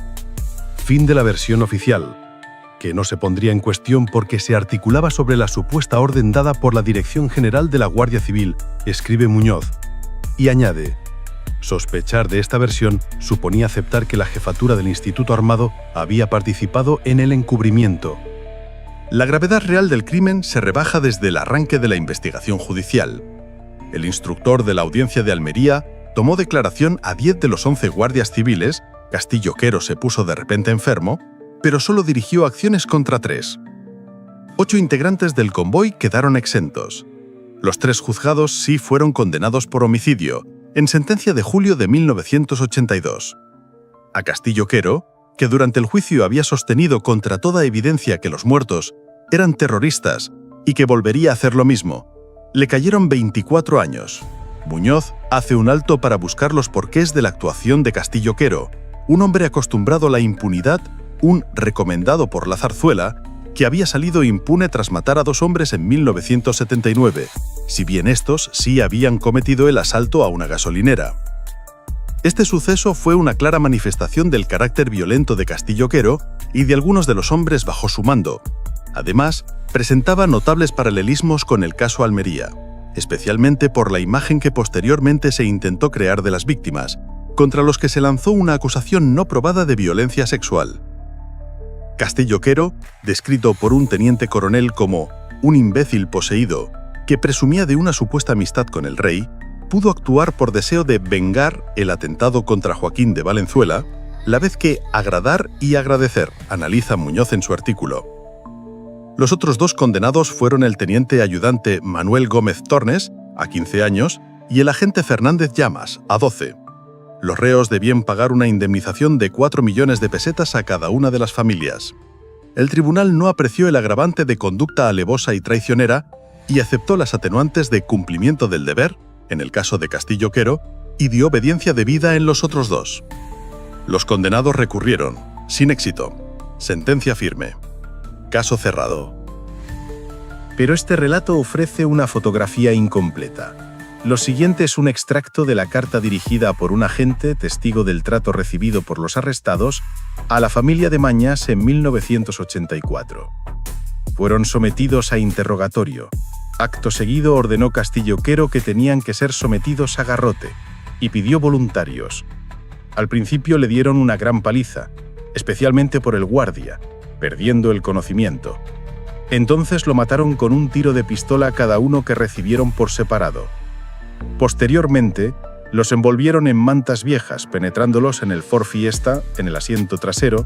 Fin de la versión oficial, que no se pondría en cuestión porque se articulaba sobre la supuesta orden dada por la Dirección General de la Guardia Civil, escribe Muñoz, y añade: sospechar de esta versión suponía aceptar que la jefatura del Instituto Armado había participado en el encubrimiento. La gravedad real del crimen se rebaja desde el arranque de la investigación judicial. El instructor de la Audiencia de Almería tomó declaración a 10 de los 11 guardias civiles. Castillo Quero se puso de repente enfermo, pero solo dirigió acciones contra 3. 8 integrantes del convoy quedaron exentos. Los 3 juzgados sí fueron condenados por homicidio, en sentencia de julio de 1982. A Castillo Quero, que durante el juicio había sostenido contra toda evidencia que los muertos eran terroristas y que volvería a hacer lo mismo, le cayeron 24 años. Muñoz hace un alto para buscar los porqués de la actuación de Castillo Quero, un hombre acostumbrado a la impunidad, un recomendado por la zarzuela, que había salido impune tras matar a 2 hombres en 1979, si bien estos sí habían cometido el asalto a una gasolinera. Este suceso fue una clara manifestación del carácter violento de Castillo Quero y de algunos de los hombres bajo su mando. Además, presentaba notables paralelismos con el caso Almería, especialmente por la imagen que posteriormente se intentó crear de las víctimas, contra los que se lanzó una acusación no probada de violencia sexual. Castillo Quero, descrito por un teniente coronel como un imbécil poseído que presumía de una supuesta amistad con el rey, pudo actuar por deseo de vengar el atentado contra Joaquín de Valenzuela, la vez que agradar y agradecer, analiza Muñoz en su artículo. Los otros 2 condenados fueron el teniente ayudante Manuel Gómez Tornes, a 15 años, y el agente Fernández Llamas, a 12. Los reos debían pagar una indemnización de 4 millones de pesetas a cada una de las familias. El tribunal no apreció el agravante de conducta alevosa y traicionera y aceptó las atenuantes de cumplimiento del deber, en el caso de Castillo Quero, y dio obediencia debida en los otros 2. Los condenados recurrieron, sin éxito. Sentencia firme. Caso cerrado. Pero este relato ofrece una fotografía incompleta. Lo siguiente es un extracto de la carta dirigida por un agente, testigo del trato recibido por los arrestados, a la familia de Mañas en 1984. Fueron sometidos a interrogatorio. Acto seguido ordenó Castillo Quero que tenían que ser sometidos a garrote, y pidió voluntarios. Al principio le dieron una gran paliza, especialmente por el guardia, perdiendo el conocimiento. Entonces lo mataron con un tiro de pistola cada uno que recibieron por separado. Posteriormente, los envolvieron en mantas viejas, penetrándolos en el Ford Fiesta, en el asiento trasero,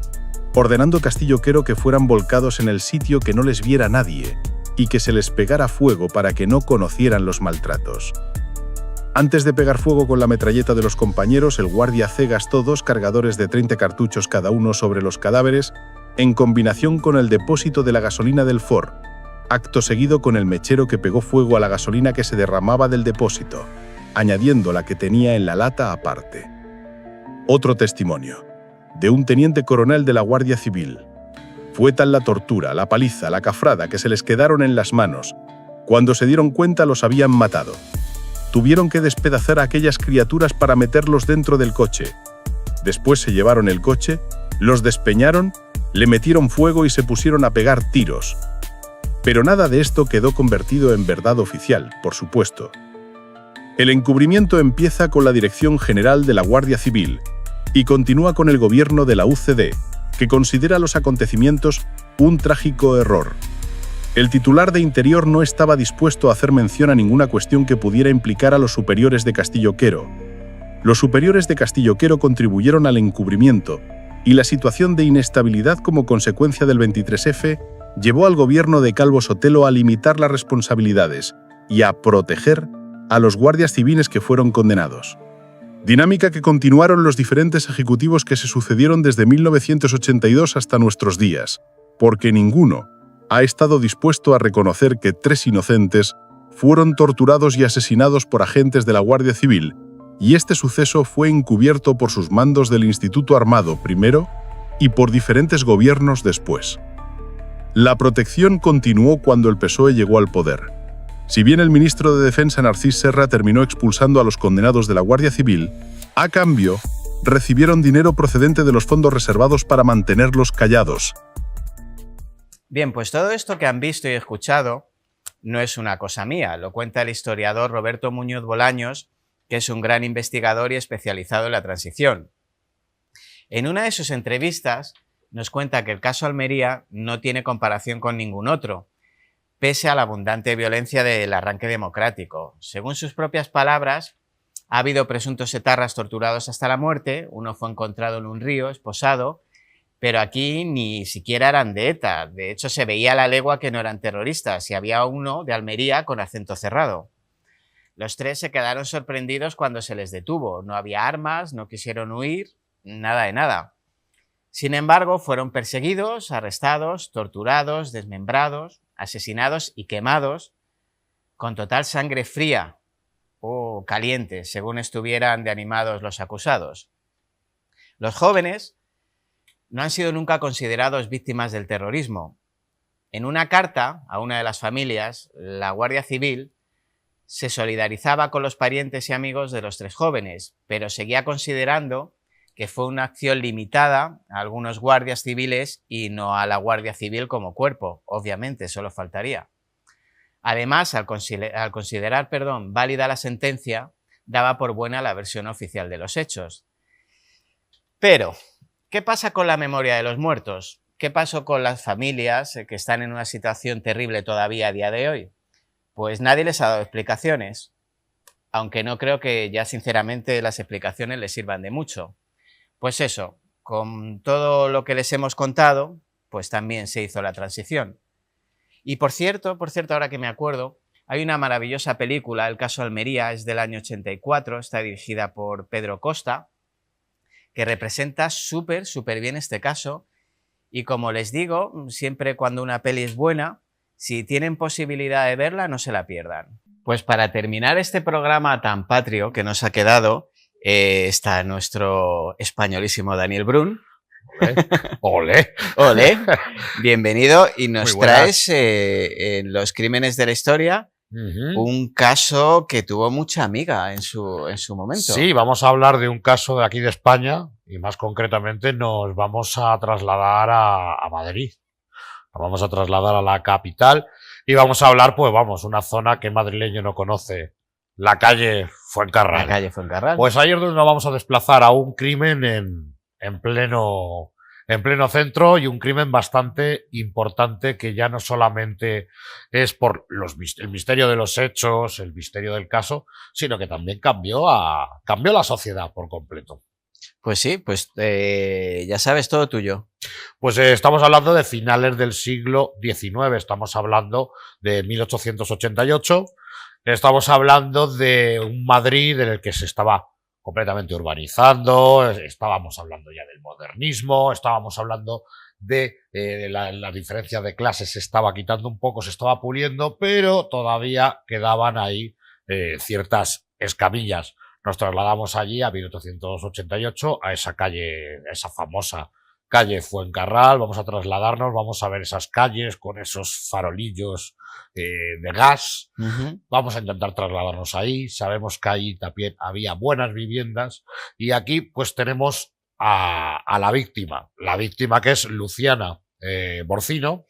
ordenando Castillo Quero que fueran volcados en el sitio que no les viera nadie y que se les pegara fuego para que no conocieran los maltratos. Antes de pegar fuego con la metralleta de los compañeros, el guardia C gastó 2 cargadores de 30 cartuchos cada uno sobre los cadáveres, en combinación con el depósito de la gasolina del Ford, acto seguido con el mechero que pegó fuego a la gasolina que se derramaba del depósito, añadiendo la que tenía en la lata aparte. Otro testimonio, de un teniente coronel de la Guardia Civil. Fue tal la tortura, la paliza, la cafrada que se les quedaron en las manos. Cuando se dieron cuenta los habían matado. Tuvieron que despedazar a aquellas criaturas para meterlos dentro del coche. Después se llevaron el coche, los despeñaron, le metieron fuego y se pusieron a pegar tiros. Pero nada de esto quedó convertido en verdad oficial, por supuesto. El encubrimiento empieza con la Dirección General de la Guardia Civil y continúa con el gobierno de la UCD, que considera los acontecimientos un trágico error. El titular de Interior no estaba dispuesto a hacer mención a ninguna cuestión que pudiera implicar a los superiores de Castillo Quero. Los superiores de Castillo Quero contribuyeron al encubrimiento, y la situación de inestabilidad como consecuencia del 23F llevó al gobierno de Calvo Sotelo a limitar las responsabilidades y a proteger a los guardias civiles que fueron condenados. Dinámica que continuaron los diferentes ejecutivos que se sucedieron desde 1982 hasta nuestros días, porque ninguno, ha estado dispuesto a reconocer que 3 inocentes fueron torturados y asesinados por agentes de la Guardia Civil, y este suceso fue encubierto por sus mandos del Instituto Armado primero y por diferentes gobiernos después. La protección continuó cuando el PSOE llegó al poder. Si bien el ministro de Defensa Narcís Serra terminó expulsando a los condenados de la Guardia Civil, a cambio, recibieron dinero procedente de los fondos reservados para mantenerlos callados. Bien, pues todo esto que han visto y escuchado no es una cosa mía, lo cuenta el historiador Roberto Muñoz Bolaños, que es un gran investigador y especializado en la transición. En una de sus entrevistas nos cuenta que el caso Almería no tiene comparación con ningún otro, pese a la abundante violencia del arranque democrático. Según sus propias palabras, ha habido presuntos etarras torturados hasta la muerte, uno fue encontrado en un río, esposado, pero aquí ni siquiera eran de ETA, de hecho se veía a la legua que no eran terroristas y había uno de Almería con acento cerrado. Los 3 se quedaron sorprendidos cuando se les detuvo, no había armas, no quisieron huir, nada de nada. Sin embargo, fueron perseguidos, arrestados, torturados, desmembrados, asesinados y quemados con total sangre fría o caliente, según estuvieran de animados los acusados. Los jóvenes no han sido nunca considerados víctimas del terrorismo. En una carta a una de las familias, la Guardia Civil se solidarizaba con los parientes y amigos de los 3 jóvenes, pero seguía considerando que fue una acción limitada a algunos guardias civiles y no a la Guardia Civil como cuerpo, obviamente, solo faltaría. Además, al considerar válida la sentencia, daba por buena la versión oficial de los hechos. Pero, ¿qué pasa con la memoria de los muertos? ¿Qué pasó con las familias que están en una situación terrible todavía a día de hoy? Pues nadie les ha dado explicaciones, aunque no creo que ya sinceramente las explicaciones les sirvan de mucho. Pues eso, con todo lo que les hemos contado, pues también se hizo la transición. Y por cierto, ahora que me acuerdo, hay una maravillosa película, El caso Almería, es del año 84, está dirigida por Pedro Costa, que representa súper bien este caso. Y como les digo, siempre cuando una peli es buena, si tienen posibilidad de verla, no se la pierdan. Pues para terminar este programa tan patrio que nos ha quedado, está nuestro españolísimo Daniel Brun. ¡Olé! ¡Olé! Bienvenido, y nos traes en Los Crímenes de la Historia un caso que tuvo mucha amiga en su momento. Sí, vamos a hablar de un caso de aquí de España y más concretamente nos vamos a trasladar a Madrid. Nos vamos a trasladar a la capital y vamos a hablar, pues vamos, una zona que madrileño no conoce, la calle Fuencarral. La calle Fuencarral. Pues ahí es donde nos vamos a desplazar a un crimen en pleno centro y un crimen bastante importante que ya no solamente es por el misterio de los hechos, el misterio del caso, sino que también cambió la sociedad por completo. Pues sí, pues ya sabes, todo tuyo. Pues estamos hablando de finales del siglo XIX, estamos hablando de 1888, estamos hablando de un Madrid en el que se estaba completamente urbanizando, estábamos hablando ya del modernismo, estábamos hablando de la diferencia de clases, se estaba quitando un poco, se estaba puliendo, pero todavía quedaban ahí ciertas escamillas. Nos trasladamos allí a 1888, a esa calle, a esa famosa calle Fuencarral, vamos a trasladarnos, vamos a ver esas calles con esos farolillos de gas, vamos a intentar trasladarnos ahí, sabemos que ahí también había buenas viviendas y aquí pues tenemos a la víctima que es Luciana Borcino,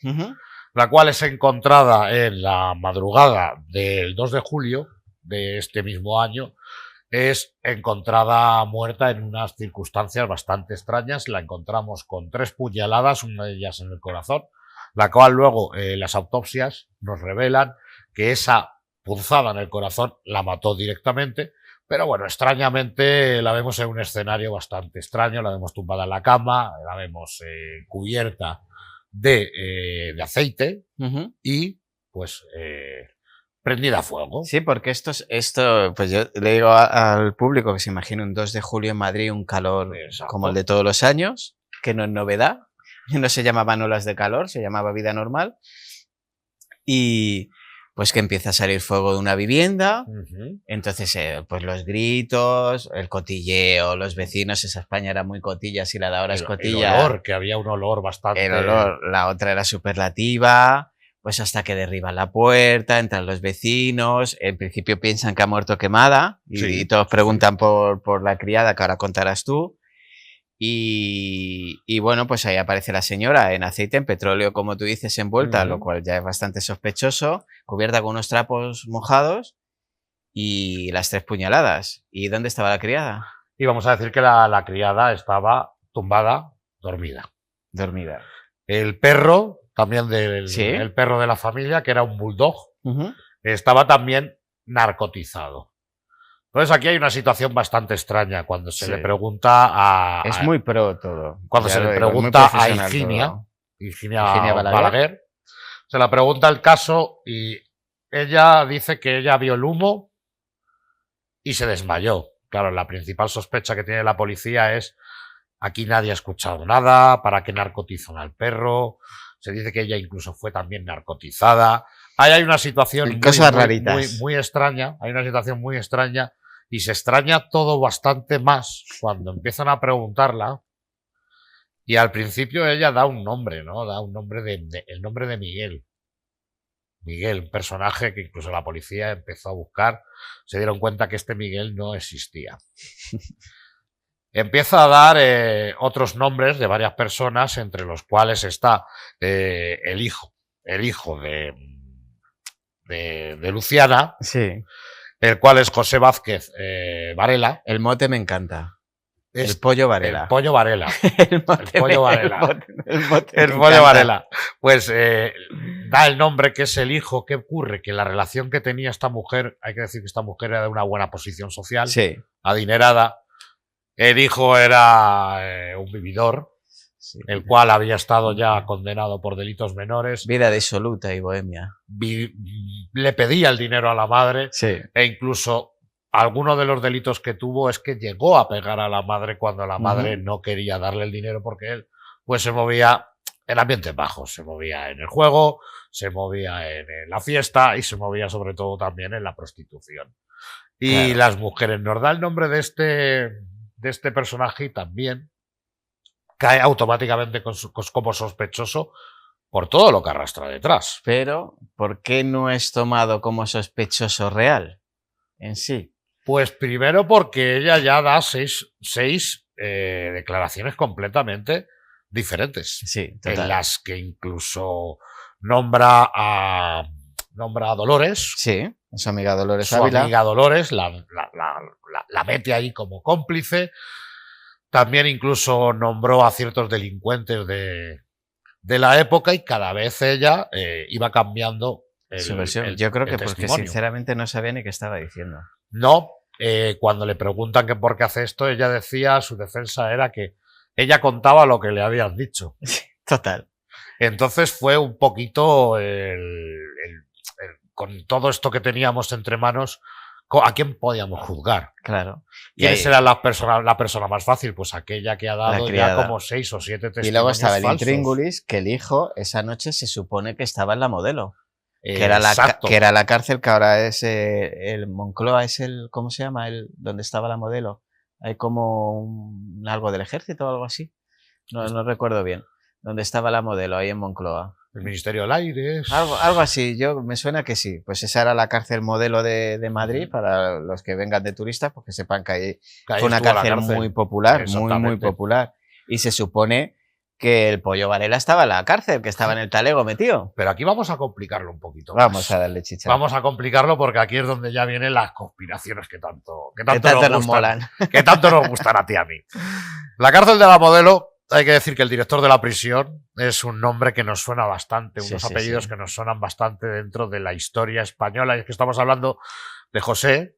la cual es encontrada en la madrugada del 2 de julio de este mismo año. Es encontrada muerta en unas circunstancias bastante extrañas. La encontramos con 3 puñaladas, una de ellas en el corazón, la cual luego las autopsias nos revelan que esa punzada en el corazón la mató directamente, pero bueno, extrañamente la vemos en un escenario bastante extraño, la vemos tumbada en la cama, la vemos cubierta de aceite y pues prendida a fuego. Sí, porque esto, pues yo le digo al público que se imagine un 2 de julio en Madrid, un calor como el de todos los años, que no es novedad, no se llamaban olas de calor, se llamaba vida normal, y pues que empieza a salir fuego de una vivienda. Ujú. Entonces, pues los gritos, el cotilleo, los vecinos, esa España era muy cotilla, si la de ahora es El cotilla. olor, que había un olor bastante... El olor, la otra era superlativa, pues hasta que derriban la puerta, entran los vecinos, en principio piensan que ha muerto quemada y, Sí, y todos preguntan por la criada, que ahora contarás tú. Y bueno, pues ahí aparece la señora en aceite, en petróleo, como tú dices, envuelta, lo cual ya es bastante sospechoso, cubierta con unos trapos mojados y las 3 puñaladas. ¿Y dónde estaba la criada? Y vamos a decir que la criada estaba tumbada, dormida. Dormida. El perro, también Sí. el perro de la familia, que era un bulldog, Ujú. estaba también narcotizado. Entonces aquí hay una situación bastante extraña cuando se Sí. le pregunta a... Es muy pro todo. Cuando Ya se lo le digo, es muy pregunta a profesional Higinia, todo. Higinia Higinia Balaguer. Balaguer, se le pregunta el caso y ella dice que ella vio el humo y se desmayó. Claro, la principal sospecha que tiene la policía es: aquí nadie ha escuchado nada, ¿para qué narcotizan al perro? Se dice que ella incluso fue también narcotizada. Ahí hay una situación Cosas raritas. muy extraña, hay una situación muy extraña y se extraña todo bastante más cuando empiezan a preguntarla. Y al principio ella da un nombre, ¿no? Da un nombre el nombre de Miguel. Miguel, un personaje que incluso la policía empezó a buscar. Se dieron cuenta que este Miguel no existía. Empieza a dar otros nombres de varias personas, entre los cuales está el hijo de Luciana, Sí. el cual es José Vázquez Varela. El mote me encanta. Es El pollo Varela. El pollo Varela. El mote el pollo me- Varela. el mote me El pollo encanta. Varela. Pues da el nombre, que es el hijo. ¿Qué ocurre? Que la relación que tenía esta mujer, hay que decir que esta mujer era de una buena posición social, Sí. adinerada. El hijo era un vividor, Sí. el cual había estado ya condenado por delitos menores. Vida disoluta y bohemia. Le pedía el dinero a la madre Sí. e incluso alguno de los delitos que tuvo es que llegó a pegar a la madre cuando la madre no quería darle el dinero, porque él pues se movía en ambientes bajos, se movía en el juego, se movía en la fiesta y se movía sobre todo también en la prostitución. Y Claro. las mujeres, nos da el nombre de este personaje y también cae automáticamente como sospechoso por todo lo que arrastra detrás. Pero, ¿por qué no es tomado como sospechoso real en sí? Pues primero porque ella ya da seis declaraciones completamente diferentes, Sí, total. en las que incluso nombra a Dolores, Sí, su amiga Dolores su Ávila. amiga Dolores, la mete ahí como cómplice. También incluso nombró a ciertos delincuentes de la época y cada vez ella iba cambiando Su versión. el- Yo creo el que porque testimonio. sinceramente no sabía ni qué estaba diciendo. No, cuando le preguntan que por qué hace esto, ella decía, su defensa era que ella contaba lo que le habían dicho. Total. Entonces fue un poquito con todo esto que teníamos entre manos, ¿a quién podíamos juzgar? Claro. Y, ¿Quién ahí- será la persona más fácil? Pues aquella que ha dado ya criada. como 6 o 7 testimonios y luego estaba el falsos. intríngulis, que el hijo esa noche se supone que estaba en la Modelo. Que era la Exacto. cárcel que ahora es el Moncloa, es el, ¿cómo se llama? Donde estaba la Modelo. Hay como algo del ejército o algo así. No recuerdo bien. Donde estaba la Modelo, ahí en Moncloa. El Ministerio del Aire. Algo así, me suena que sí. Pues esa era la cárcel Modelo de Madrid, para los que vengan de turistas, pues que sepan que ahí Que ahí fue una estuvo la cárcel muy popular, muy Exactamente. popular. Y se supone que el pollo Varela estaba en la cárcel, que estaba en el talego metido. Pero aquí vamos a complicarlo un poquito más. Vamos a darle chicha. Vamos a complicarlo porque aquí es donde ya vienen las conspiraciones que tanto Que tanto nos nos gustan, molan. que tanto nos gustan a ti y a mí. La cárcel de la Modelo, hay que decir que el director de la prisión es un nombre que nos suena bastante, Sí, unos sí, apellidos sí. que nos suenan bastante dentro de la historia española. Y es que estamos hablando de José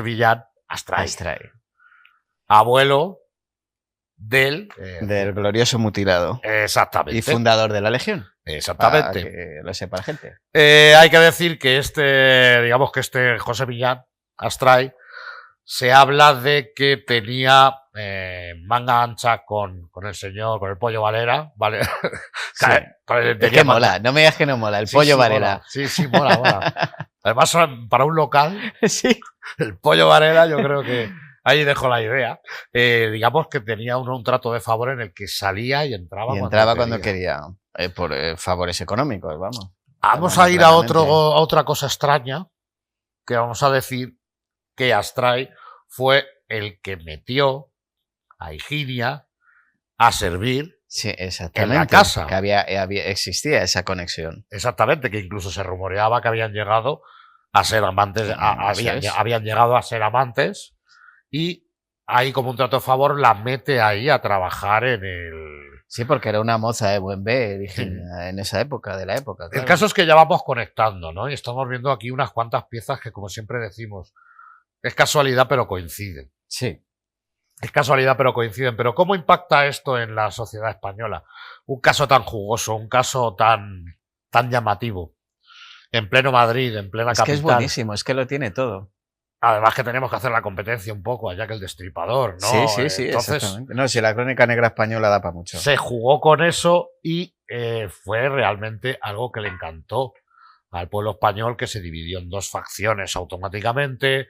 Villán Astray, Astray, abuelo del... del glorioso mutilado. Exactamente. Y fundador de la Legión. Para Exactamente. que lo sepa la gente. Hay que decir que digamos que este José Villán Astray, se habla de que tenía manga ancha con el señor, con el Pollo Varela, ¿vale? Sí. Es que mola, no me digas que no mola, el Pollo Varela. Mola. Sí, mola. Además, para un local, Sí. el Pollo Varela, yo creo que ahí dejo la idea. Digamos que tenía un trato de favor en el que salía y entraba, cuando quería. Por favores económicos, vamos. Vamos a ir a otra cosa extraña, que vamos a decir que Astray fue el que metió a Higinia a servir sí, exactamente, en la casa. Que existía esa conexión. Exactamente, que incluso se rumoreaba que habían llegado a ser amantes, habían llegado a ser amantes, y ahí como un trato de favor la mete ahí a trabajar en el... Sí, porque era una moza de buen ver, en esa época, de la época. Claro. El caso es que ya vamos conectando, ¿no? Y estamos viendo aquí unas cuantas piezas que, como siempre decimos, es casualidad pero coinciden. Sí. Es casualidad pero coinciden. Pero ¿cómo impacta esto en la sociedad española? Un caso tan jugoso, un caso tan llamativo. En pleno Madrid, en plena capital. Es que es buenísimo, es que lo tiene todo. Además que tenemos que hacer la competencia un poco allá que el Destripador, ¿no? Sí, Entonces, exactamente. No, si la crónica negra española da para mucho. Se jugó con eso y fue realmente algo que le encantó al pueblo español, que se dividió en dos facciones automáticamente.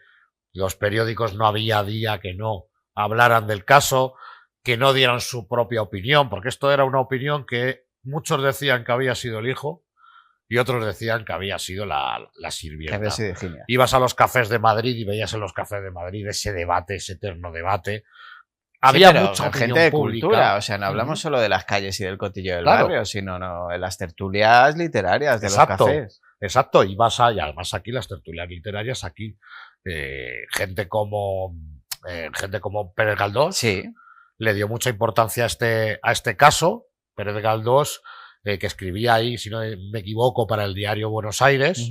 Los periódicos no había día que no hablaran del caso, que no dieran su propia opinión, porque esto era una opinión que muchos decían que había sido el hijo y otros decían que había sido la sirvienta. Que había sido Higinia. Ibas a los cafés de Madrid y veías en los cafés de Madrid ese debate, ese eterno debate. Había mucha gente de pública. Cultura, o sea, no hablamos solo de las calles y del cotillo del barrio, sino en las tertulias literarias de los cafés. Exacto, y vas allá, además aquí las tertulias literarias, aquí gente como Pérez Galdós le dio mucha importancia a este caso. Pérez Galdós, que escribía ahí, si no me equivoco, para el diario Buenos Aires,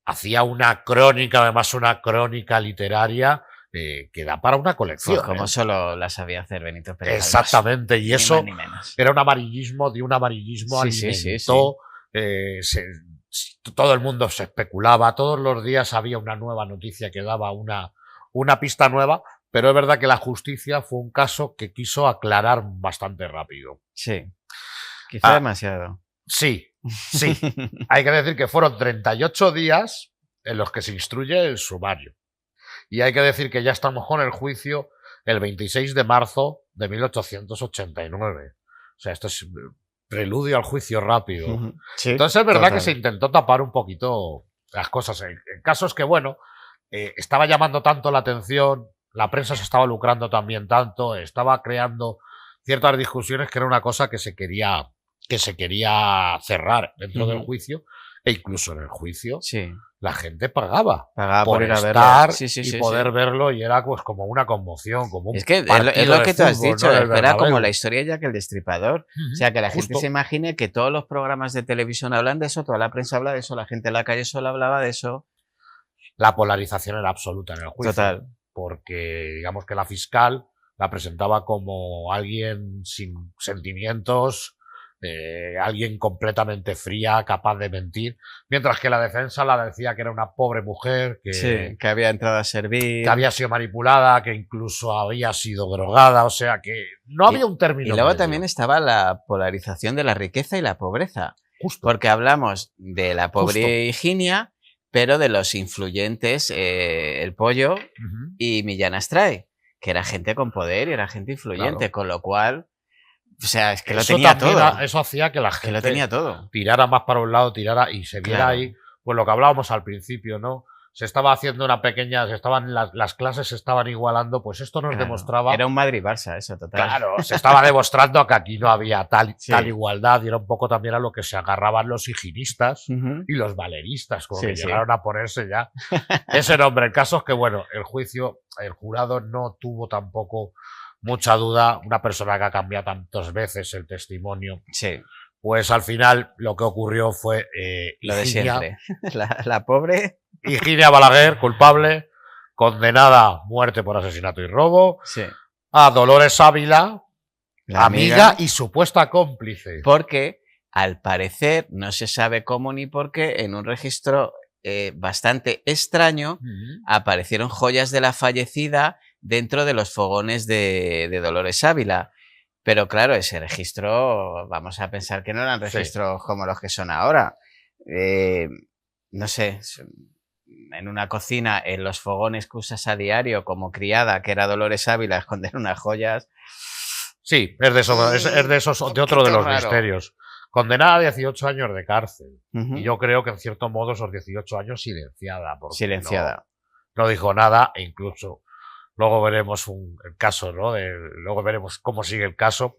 hacía una crónica, además una crónica literaria que da para una colección. Pues como solo la sabía hacer Benito Pérez Galdós. Exactamente, y eso ni menos. Era un amarillismo, alimentó. Todo el mundo se especulaba, todos los días había una nueva noticia que daba una pista nueva, pero es verdad que la justicia fue un caso que quiso aclarar bastante rápido. Sí, quizá demasiado. Sí. Hay que decir que fueron 38 días en los que se instruye el sumario. Y hay que decir que ya estamos con el juicio el 26 de marzo de 1889. O sea, esto es preludio al juicio rápido. Sí, entonces es verdad que se intentó tapar un poquito las cosas. El caso es que, bueno, estaba llamando tanto la atención, la prensa se estaba lucrando también tanto, estaba creando ciertas discusiones que era una cosa que se quería cerrar dentro del juicio, e incluso en el juicio la gente pagaba por ir a verlo y poder verlo, y era pues como una conmoción, como un es que es lo que tú has dicho, ¿no? Era como la historia ya que el Destripador. O sea, que la gente se imagine que todos los programas de televisión hablan de eso, toda la prensa habla de eso, la gente en la calle solo hablaba de eso. La polarización era absoluta en el juicio. Total. Porque digamos que la fiscal la presentaba como alguien sin sentimientos, alguien completamente fría, capaz de mentir, mientras que la defensa la decía que era una pobre mujer, que había entrado a servir, que había sido manipulada, que incluso había sido drogada, o sea que no había un término. Y luego también estaba la polarización de la riqueza y la pobreza. Porque hablamos de la pobre Higinia, pero de los influyentes, el Pollo y Millán Astray, que era gente con poder y era gente influyente, con lo cual... O sea, es que lo tenía todo. Eso hacía que la gente lo tenía todo. Tirara más para un lado, tirara y se viera ahí, pues lo que hablábamos al principio, ¿no? Se estaba haciendo una pequeña, las clases se estaban igualando, pues esto nos demostraba... Era un Madrid-Barça eso, total. Claro, se estaba demostrando que aquí no había tal igualdad, y era un poco también a lo que se agarraban los higienistas y los valeristas, como que llegaron a ponerse ya ese nombre. El caso es que, bueno, el jurado no tuvo tampoco mucha duda, una persona que ha cambiado tantas veces el testimonio. Pues al final lo que ocurrió fue lo de siempre. La pobre Higinia Balaguer, culpable, condenada a muerte por asesinato y robo. A Dolores Ávila, la amiga y supuesta cómplice. Porque al parecer, no se sabe cómo ni por qué, en un registro bastante extraño aparecieron joyas de la fallecida dentro de los fogones de Dolores Ávila. Pero claro, ese registro, vamos a pensar que no eran registros como los que son ahora. No sé, en una cocina, en los fogones que usas a diario como criada, que era Dolores Ávila, esconder unas joyas. Sí, es de otro de los misterios. Condenada a 18 años de cárcel. Y yo creo que en cierto modo esos 18 años silenciada. Silenciada. No dijo nada e incluso luego veremos el caso, ¿no? Luego veremos cómo sigue el caso.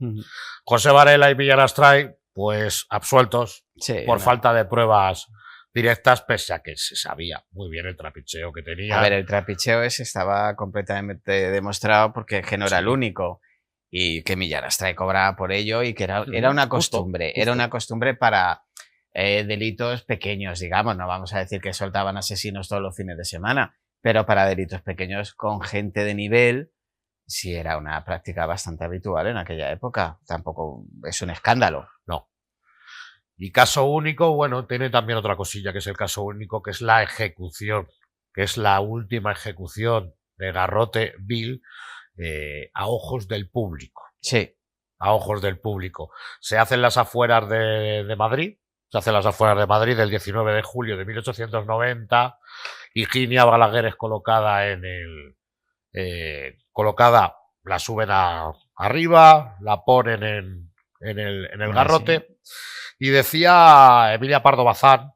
José Varela y Millán Astray, pues absueltos por falta de pruebas directas, pese a que se sabía muy bien el trapicheo que tenía. A ver, el trapicheo ese estaba completamente demostrado porque no era el único. Y que Millán Astray cobraba por ello y que era una costumbre. Justo. Era una costumbre para delitos pequeños, digamos. No vamos a decir que soltaban asesinos todos los fines de semana, pero para delitos pequeños con gente de nivel sí era una práctica bastante habitual en aquella época. Tampoco es un escándalo. No. Y caso único, bueno, tiene también otra cosilla que es el caso único, que es la ejecución, que es la última ejecución de Garrote Vil a ojos del público. Sí. A ojos del público. Se hacen las afueras de Madrid. Se hacen las afueras de Madrid el 19 de julio de 1890. Higinia Balaguer es colocada la suben arriba, la ponen en el garrote. Y decía Emilia Pardo Bazán,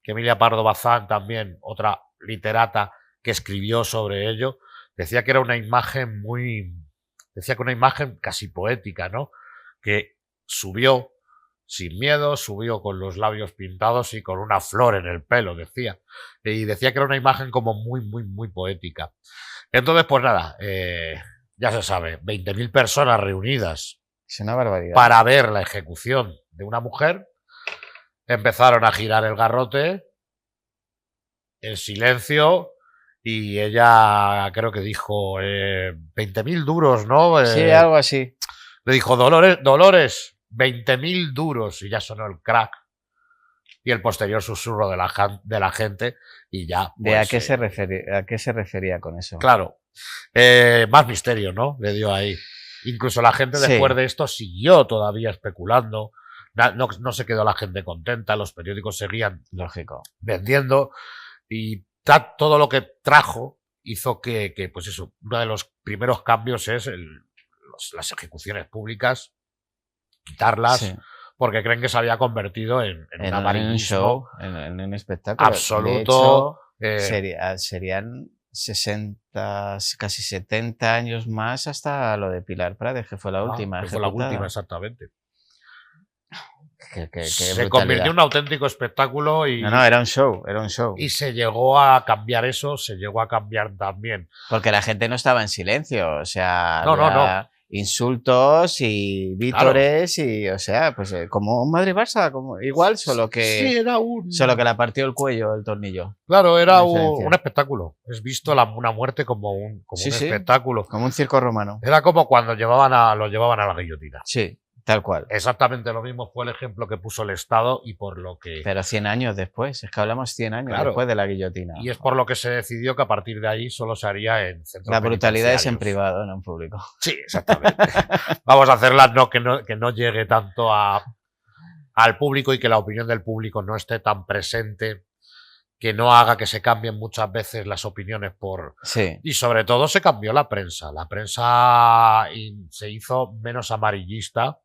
que Emilia Pardo Bazán también, otra literata que escribió sobre ello, decía que era una imagen una imagen casi poética, ¿no? Que subió sin miedo, subió con los labios pintados y con una flor en el pelo, decía. Y decía que era una imagen como muy, muy, muy poética. Entonces, pues nada, ya se sabe, 20.000 personas reunidas. Es una barbaridad. Para ver la ejecución de una mujer. Empezaron a girar el garrote en silencio. Y ella creo que dijo 20.000 duros, ¿no? Sí, algo así. Le dijo, Dolores, 20.000 duros. Y ya sonó el crack. Y el posterior susurro de la gente. Y ya. Pues, ¿a qué se refería con eso? Claro. Más misterio, ¿no? Le dio ahí. Incluso la gente después de esto siguió todavía especulando. No se quedó la gente contenta. Los periódicos seguían vendiendo. Y todo lo que trajo hizo que pues eso, uno de los primeros cambios es las ejecuciones públicas, quitarlas, porque creen que se había convertido en un amarillismo, en un espectáculo absoluto. De hecho, serían 60, casi 70 años más hasta lo de Pilar Prades, que fue la última. Que fue la última, exactamente. Qué se convirtió en un auténtico espectáculo y... No, era un show. Y se llegó a cambiar eso, se llegó a cambiar también. Porque la gente no estaba en silencio, o sea... No. Insultos y vítores y, o sea, pues como un Madrid-Barça, igual, solo que la partió el cuello, el tornillo. Claro, era un espectáculo. Es visto una muerte como un espectáculo. Como un circo romano. Era como cuando lo llevaban a la guillotina. Sí. Tal cual. Exactamente lo mismo fue el ejemplo que puso el Estado y por lo que... Pero 100 años después, es que hablamos 100 años después de la guillotina. Y es por lo que se decidió que a partir de ahí solo se haría en centros La brutalidad es en privado, no en público. Sí, exactamente. Vamos a hacerla que no llegue tanto al público y que la opinión del público no esté tan presente, que no haga que se cambien muchas veces las opiniones Y sobre todo se cambió la prensa. La prensa se hizo menos amarillista.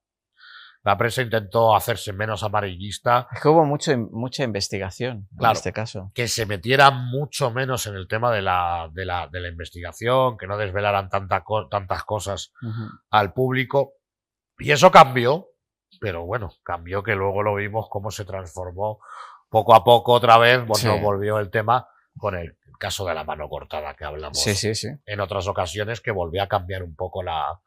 La prensa intentó hacerse menos amarillista. Es que hubo mucha investigación en este caso. Que se metieran mucho menos en el tema de la investigación, que no desvelaran tantas cosas al público. Y eso cambió, pero bueno, cambió que luego lo vimos cómo se transformó poco a poco otra vez. Bueno, volvió el tema con el caso de la mano cortada que hablamos en otras ocasiones, que volvió a cambiar un poco la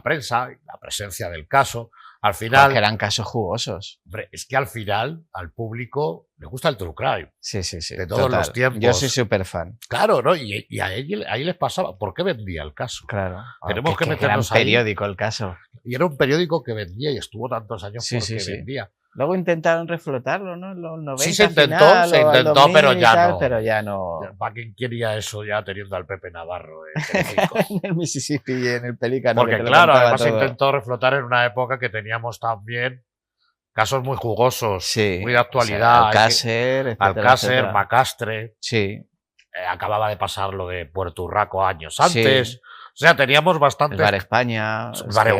prensa y la presencia del caso. Al final... Porque eran casos jugosos. Hombre, es que al final al público le gusta el true crime. Sí. De todos los tiempos. Yo soy súper fan. Claro, ¿no? Y ahí les pasaba. ¿Por qué vendía el caso? Claro. Tenemos que meternos ahí. Era un periódico el caso. Y era un periódico que vendía y estuvo tantos años porque vendía. Luego intentaron reflotarlo, ¿no? En los 90 Sí, se intentó, final, se o al intentó, 2000 pero y ya tal, no. Pero ya no. ¿Para quién quería eso ya teniendo al Pepe Navarro en Telecinco? En el Mississippi y en el Pelícano. Porque que te lo claro, contaba además se todo. intentó reflotar en una época que teníamos también casos muy jugosos, Sí, muy de actualidad. o sea, Alcácer, etcétera, Alcácer, etcétera. Macastre. Sí, Acababa de pasar lo de Puerto Urraco años antes. Sí. O sea, teníamos el bastantes. Bar España. Vale,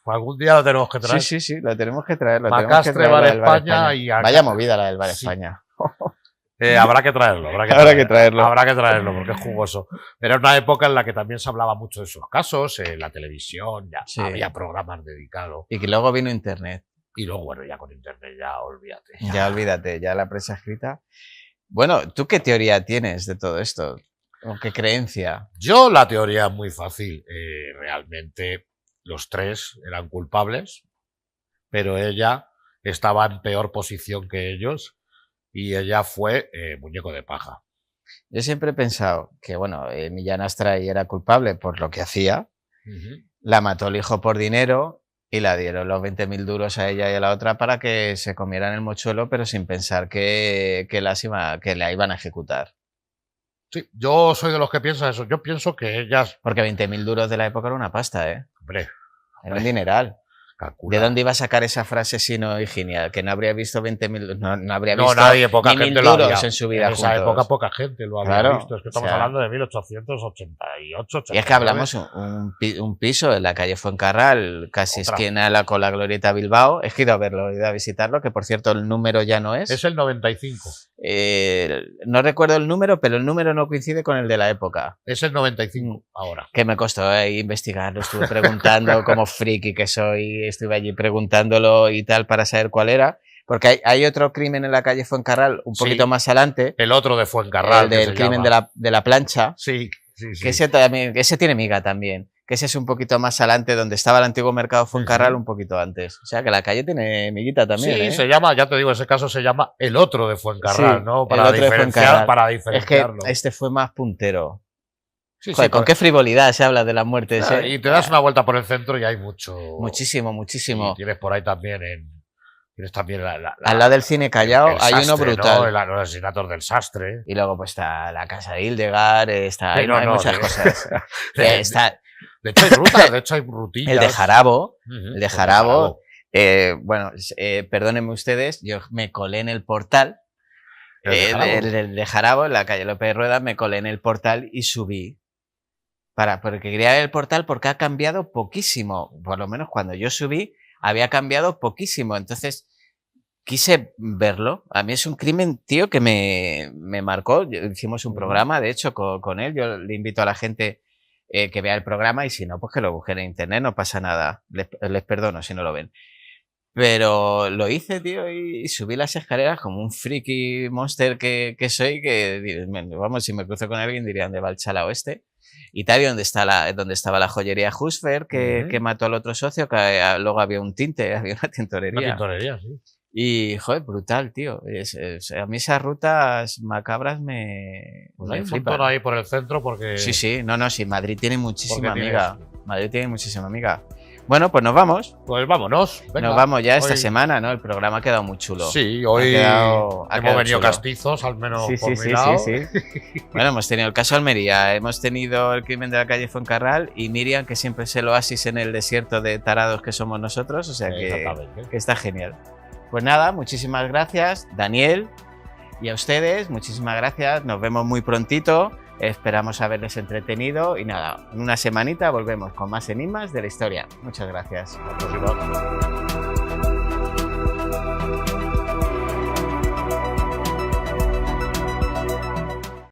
algún día lo tenemos que traer. Sí, lo tenemos que traer. Macastre, Bar España y Vaya Alcácer. movida la del Bar Sí. España. Habrá que traerlo. Habrá que traerlo. Habrá que traerlo porque es jugoso. Pero era una época en la que también se hablaba mucho de esos casos. En la televisión ya Sí. había programas dedicados. Y que luego vino Internet. Y luego, bueno, ya con Internet ya olvídate. Ya olvídate, ya la prensa escrita. Bueno, ¿tú qué teoría tienes de todo esto? ¿O qué creencia? Yo la teoría es muy fácil. Realmente los tres eran culpables, pero ella estaba en peor posición que ellos y ella fue muñeco de paja. Yo siempre he pensado que, bueno, Millán Astray era culpable por lo que hacía, la mató el hijo por dinero y la dieron los 20.000 duros a ella y a la otra para que se comieran el mochuelo, pero sin pensar que la iban a ejecutar. Sí, yo soy de los que piensan eso. Yo pienso que ellas... Porque 20.000 duros de la época era una pasta, ¿eh? Hombre, Era un dineral. calcula. ¿De dónde iba a sacar esa frase sino Higinia? Que no habría visto 20.000, no habría No, visto nadie, poca ni 1.000 gente lo había. duros en su vida En esa juntos. época poca gente lo había Claro, visto. Es que estamos o sea, hablando de 1888. Y es que hablamos un piso en la calle Fuencarral, casi Otra. esquina con la Glorieta Bilbao. He ido a verlo, he ido a visitarlo, que por cierto el número ya no es. Es el 95. No recuerdo el número, pero el número no coincide con el de la época. Es el 95 ahora. Que me costó investigarlo, estuve preguntando como friki que soy, estuve allí preguntándolo y tal para saber cuál era. Porque hay otro crimen en la calle Fuencarral, un Sí. poquito más adelante, El otro de Fuencarral. el que del se crimen llama. de la plancha. Sí. Que ese tiene miga también. Que ese es un poquito más adelante, donde estaba el antiguo mercado Fuencarral, un poquito antes. O sea que la calle tiene miguita también. Sí, ¿eh? se llama, ya te digo, ese caso se llama el otro de Fuencarral, Sí, ¿no? el Para otro de Fuencarral. para Es que diferenciarlo. este fue más puntero. Sí, Joder, sí, con qué frivolidad se habla de las muertes. ¿eh? Y te das una vuelta por el centro y hay mucho. Muchísimo, muchísimo. Y tienes por ahí también tienes también Al lado del cine Callao el hay uno sastre, brutal. ¿no? Los asesinatos del sastre. Y luego pues está la casa de Hildegard, está, Sí, hay muchas cosas. Está De hecho hay rutas, de hecho hay rutillas. el de Jarabo. Ujú, El de Jarabo. Bueno, perdónenme ustedes, yo me colé en el portal. ¿El de Jarabo? El de Jarabo, en la calle López Rueda, me colé en el portal y subí. Porque quería ver el portal porque ha cambiado poquísimo. Por lo menos cuando yo subí, había cambiado poquísimo. Entonces, quise verlo. A mí es un crimen, tío, que me marcó. Hicimos un programa, de hecho, con él. Yo le invito a la gente que vea el programa y si no, pues que lo busquen en internet, no pasa nada. Les perdono si no lo ven. Pero lo hice, tío, y subí las escaleras como un friki monster que soy, que, vamos, si me cruzo con alguien dirían de Valchala Oeste. Y tal, y donde estaba la joyería Husfer, que mató al otro socio, que luego había un tinte, había una tintorería. Una tintorería, sí. Y, joder, brutal, tío. A mí esas rutas macabras me Hay un flipan. montón ahí por el centro porque... Sí, sí, Madrid tiene muchísima Porque amiga. Madrid tiene muchísima amiga. Bueno, pues nos vamos. Pues vámonos. Venga. Nos vamos ya esta Hoy- semana, ¿no? El programa ha quedado muy chulo. Sí, hoy ha hemos quedado venido chulo. castizos, al menos por mi Sí. lado. Bueno, hemos tenido el caso Almería, hemos tenido el crimen de la calle Fuencarral y Miriam, que siempre es el oasis en el desierto de tarados que somos nosotros, o sea Exactamente. que está genial. Pues nada, muchísimas gracias, Daniel, y a ustedes, muchísimas gracias, nos vemos muy prontito, esperamos haberles entretenido y nada, en una semanita volvemos con más enigmas de la historia. Muchas gracias. La próxima.